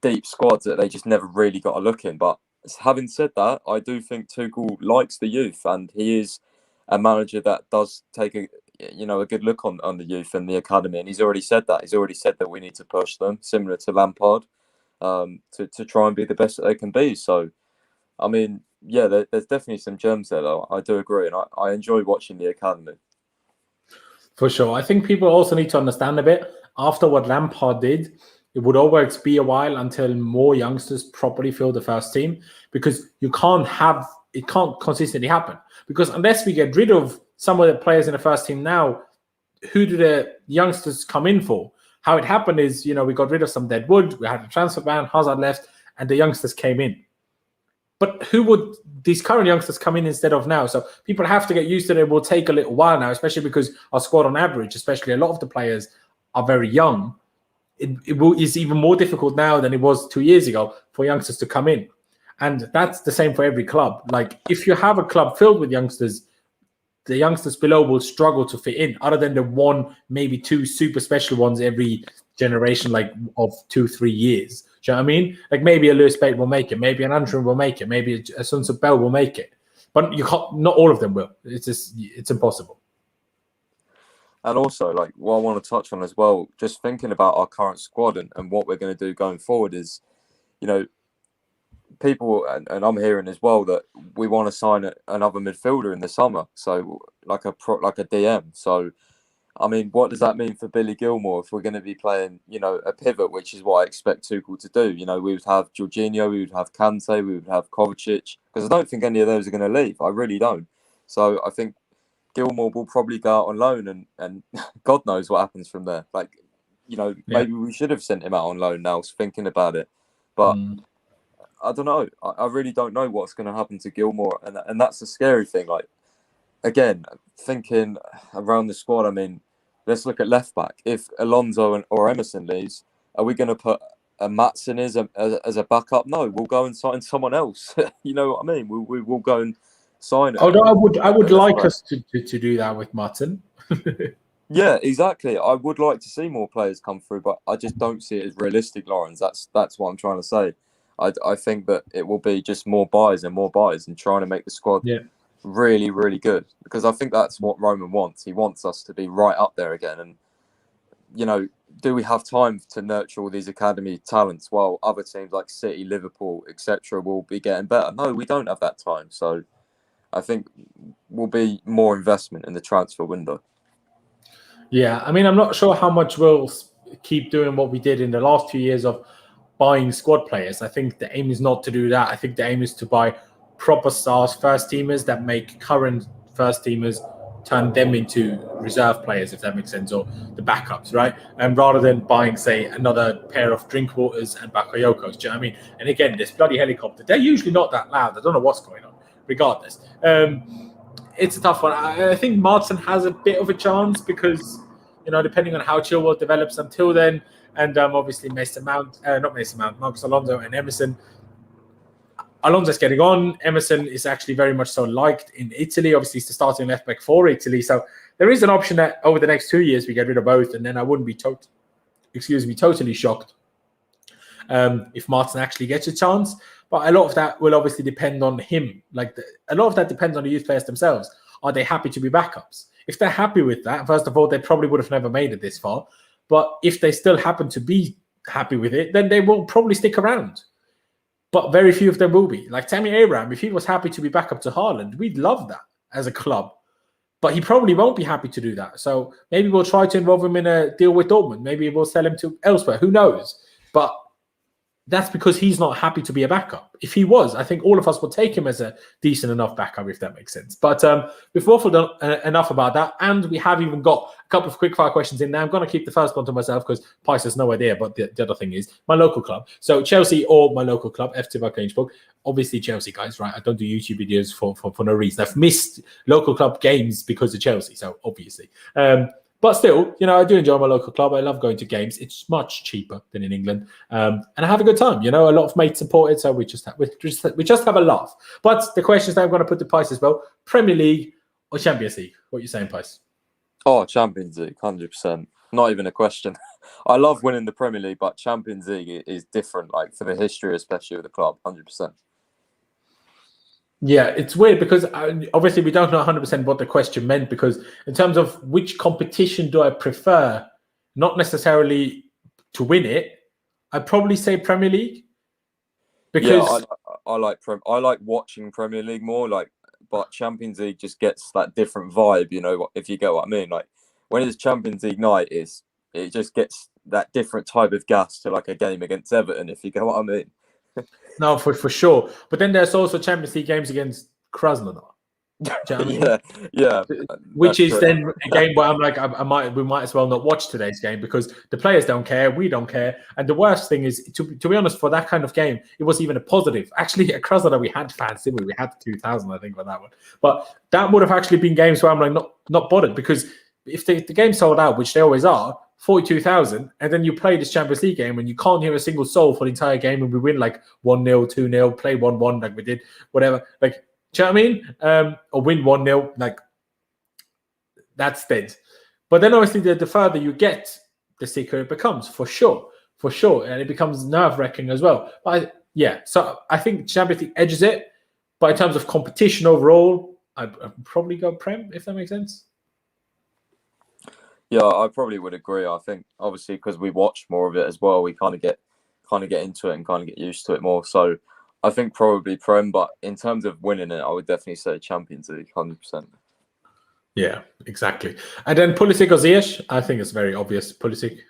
deep squads that they just never really got a look in. But having said that, I do think Tuchel likes the youth, and he is a manager that does take a good look on the youth and the academy. And he's already said that. He's already said that we need to push them, similar to Lampard, to try and be the best that they can be. So, I mean, yeah, there's definitely some gems there, though. I do agree, and I enjoy watching the academy. For sure. I think people also need to understand a bit, after what Lampard did, it would always be a while until more youngsters properly fill the first team, because it can't consistently happen. Because unless we get rid of some of the players in the first team now, who do the youngsters come in for? How it happened is, we got rid of some dead wood, we had a transfer ban, Hazard left, and the youngsters came in. But who would these current youngsters come in instead of now? So people have to get used to it. It will take a little while now, especially because our squad on average, especially a lot of the players, are very young. It's even more difficult now than it was 2 years ago for youngsters to come in. And that's the same for every club. Like, if you have a club filled with youngsters, the youngsters below will struggle to fit in, other than the one, maybe two super special ones every generation, like of 2-3 years. Do you know what I mean? Like, maybe a Lewis Bate will make it, maybe an Antrim will make it, maybe a Sons of Bell will make it. But you can't, not all of them will. It's impossible. And also, like, what I want to touch on as well, just thinking about our current squad and what we're going to do going forward is, people, and I'm hearing as well, that we want to sign another midfielder in the summer. So like a DM. So, I mean, what does that mean for Billy Gilmour if we're going to be playing, a pivot, which is what I expect Tuchel to do? We would have Jorginho, we would have Kante, we would have Kovacic, because I don't think any of those are going to leave. I really don't. So I think Gilmour will probably go out on loan, and God knows what happens from there. Like, maybe we should have sent him out on loan now, thinking about it. But I don't know. I really don't know what's going to happen to Gilmour. And that's the scary thing. Like, again, thinking around the squad, I mean, let's look at left back. If Alonso or Emerson leaves, are we going to put a Maatsen as a backup? No, we'll go and sign someone else. You know what I mean? We'll go and sign it. Although I would like us to do that with Maatsen. Yeah, exactly. I would like to see more players come through, but I just don't see it as realistic, Laurenz. That's what I'm trying to say. I think that it will be just more buys and trying to make the squad really, really good, because I think that's what Roman wants. He wants us to be right up there again. And, do we have time to nurture all these academy talents while other teams like City, Liverpool, etc. will be getting better? No, we don't have that time. So I think will be more investment in the transfer window. Yeah, I mean, I'm not sure how much we'll keep doing what we did in the last few years of buying squad players. I think the aim is not to do that. I think the aim is to buy proper stars, first teamers that make current first teamers, turn them into reserve players, if that makes sense, or the backups, right? And rather than buying, say, another pair of Drinkwaters and Bakayokos, do you know what I mean? And again, this bloody helicopter, they're usually not that loud. I don't know what's going on, regardless. It's a tough one. I think Maatsen has a bit of a chance because, depending on how Chilwell develops until then, and obviously Marcus Alonso and Emerson. Alonso's getting on. Emerson is actually very much so liked in Italy. Obviously, he's the starting left back for Italy. So there is an option that over the next 2 years we get rid of both, and then I wouldn't be totally shocked if Maatsen actually gets a chance. But a lot of that will obviously depend on him. A lot of that depends on the youth players themselves. Are they happy to be backups? If they're happy with that, first of all, they probably would have never made it this far. But if they still happen to be happy with it, then they will probably stick around. But very few of them will be. Like Tammy Abraham, if he was happy to be back up to Haaland, we'd love that as a club. But he probably won't be happy to do that. So maybe we'll try to involve him in a deal with Dortmund. Maybe we'll sell him to elsewhere. Who knows? But that's because he's not happy to be a backup. If he was, I think all of us would take him as a decent enough backup, if that makes sense. But we've waffled enough about that, and we have even got a couple of quick-fire questions in there. I'm going to keep the first one to myself because Pys has no idea, but the other thing is my local club. So Chelsea or my local club, FC Wacker. Obviously Chelsea, guys, right? I don't do YouTube videos for no reason. I've missed local club games because of Chelsea, so obviously. But still, I do enjoy my local club. I love going to games. It's much cheaper than in England. And I have a good time. A lot of mates support it, so we just have a laugh. But the questions that I'm going to put to Pys as well, Premier League or Champions League? What are you saying, Pice? Oh, Champions League, 100%. Not even a question. I love winning the Premier League, but Champions League is different, like for the history, especially of the club, 100%. Yeah, it's weird because obviously we don't know 100% what the question meant, because in terms of which competition do I prefer, not necessarily to win it, I'd probably say Premier League. Because I like watching Premier League more, but Champions League just gets that different vibe, if you get what I mean. Like when it's Champions League night, it just gets that different type of gas to like a game against Everton, if you get what I mean. No, for sure. But then there's also Champions League games against Krasnodar. Yeah. Which is then a game where I'm like, we might as well not watch today's game because the players don't care, we don't care. And the worst thing is, to be honest, for that kind of game, it was even a positive. Actually, at Krasnodar, we had fans, didn't we? We had 2,000, I think, for that one. But that would have actually been games where I'm like, not bothered, because if the game sold out, which they always are, 42,000, and then you play this Champions League game and you can't hear a single soul for the entire game, and we win like 1-0, 2-0, play 1-1 like we did, whatever. Like, do you know what I mean? Or win 1-0, like that's dead. But then obviously the further you get, the sicker it becomes, for sure. And it becomes nerve-wracking as well. But so I think Champions League edges it. But in terms of competition overall, I'd probably go Prem, if that makes sense. Yeah, I probably would agree. I think obviously because we watch more of it as well, we kind of get into it and kind of get used to it more. So I think probably Prem, but in terms of winning it, I would definitely say Champions League, 100%. Yeah, exactly. And then Pulisic or Ziyech? I think it's very obvious, Pulisic.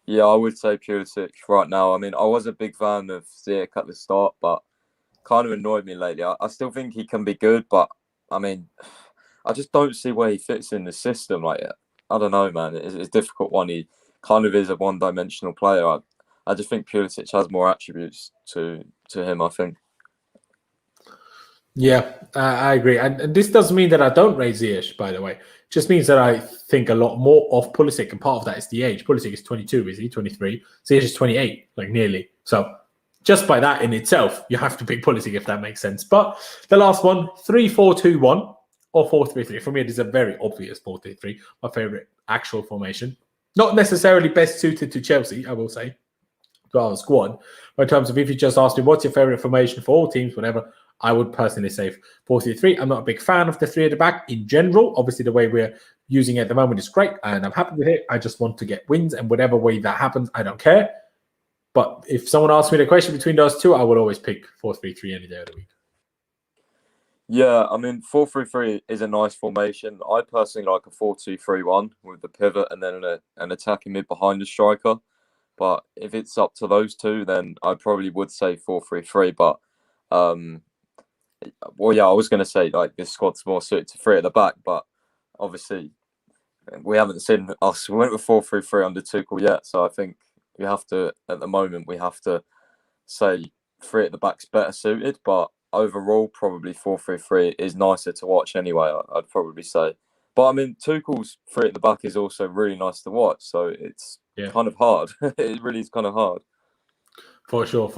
Yeah, I would say Pulisic right now. I mean, I was a big fan of Ziyech at the start, but kind of annoyed me lately. I still think he can be good, but I mean, I just don't see where he fits in the system. Like, I don't know, man. It's a difficult one. He kind of is a one-dimensional player. I just think Pulisic has more attributes to him, I think. Yeah, I agree. And this doesn't mean that I don't rate Ziyech, by the way. It just means that I think a lot more of Pulisic, and part of that is the age. Pulisic is 22, is he? 23. Ziyech is 28, like nearly. So just by that in itself, you have to pick Pulisic, if that makes sense. But the last one, 3-4-2-1 or 4-3-3. For me, it is a very obvious 4-3-3. My favorite actual formation. Not necessarily best suited to Chelsea, I will say, to our squad. But in terms of, if you just asked me, what's your favorite formation for all teams, whatever, I would personally say 4-3-3. I'm not a big fan of the three at the back in general. Obviously, the way we're using it at the moment is great, and I'm happy with it. I just want to get wins, and whatever way that happens, I don't care. But if someone asks me the question between those two, I would always pick 4-3-3 any day of the week. Yeah, I mean, 4-3-3 is a nice formation. I personally like a 4-2-3-1 with the pivot and then an attacking mid behind the striker. But if it's up to those two, then I probably would say 4-3-3. But well, yeah, I was going to say like this squad's more suited to three at the back, but obviously we haven't seen us. We went with 4-3-3 under Tuchel yet, so I think we have to, at the moment, we have to say three at the back's better suited. But overall, probably 4-3-3 is nicer to watch anyway. I'd probably say. But I mean, Tuchel's three at the back is also really nice to watch. So it's kind of hard. It really is kind of hard. For sure.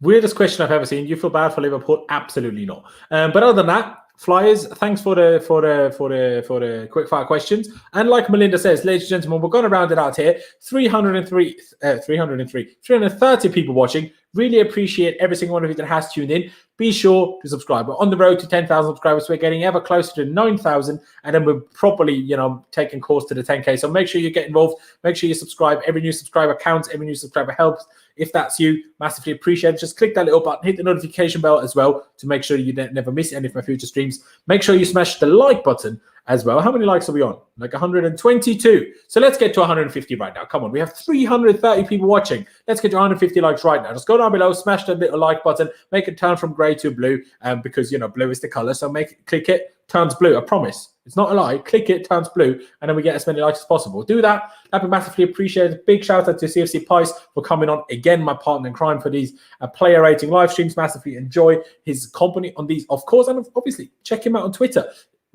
Weirdest question I've ever seen. You feel bad for Liverpool? Absolutely not. But other than that, Flyers, thanks for the quick fire questions. And like Melinda says, ladies and gentlemen, we're going to round it out here. 330 people watching. Really appreciate every single one of you that has tuned in. Be sure to subscribe. We're on the road to 10,000 subscribers. We're getting ever closer to 9,000, and then we're properly, taking course to the 10K. So make sure you get involved. Make sure you subscribe. Every new subscriber counts. Every new subscriber helps. If that's you, massively appreciate it. Just click that little button, hit the notification bell as well to make sure you never miss any of my future streams. Make sure you smash the like button as well. How many likes are we on? Like 122. So let's get to 150 right now. Come on, we have 330 people watching. Let's get to 150 likes right now. Just go down below, smash the little like button, make it turn from grey to blue, because blue is the color. So click it, turns blue. I promise. It's not a lie. Click it, turns blue, and then we get as many likes as possible. Do that. That'd be massively appreciated. Big shout out to CFCPys for coming on again, my partner in crime, for these player rating live streams. Massively enjoy his company on these, of course, and obviously check him out on Twitter.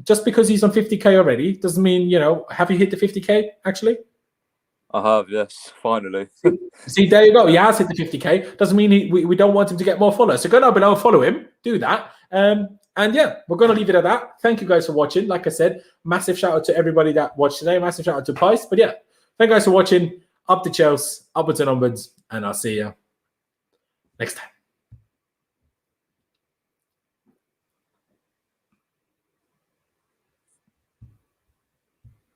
Just because he's on 50K already doesn't mean, have you hit the 50K actually? I have, yes, finally. See, there you go. He has hit the 50K. Doesn't mean we don't want him to get more followers. So go down below and follow him. Do that. And And yeah, we're going to leave it at that. Thank you guys for watching. Like I said, massive shout out to everybody that watched today. Massive shout out to Pys. But yeah, thank you guys for watching. Up the Chelsea, upwards and onwards. And I'll see you next time.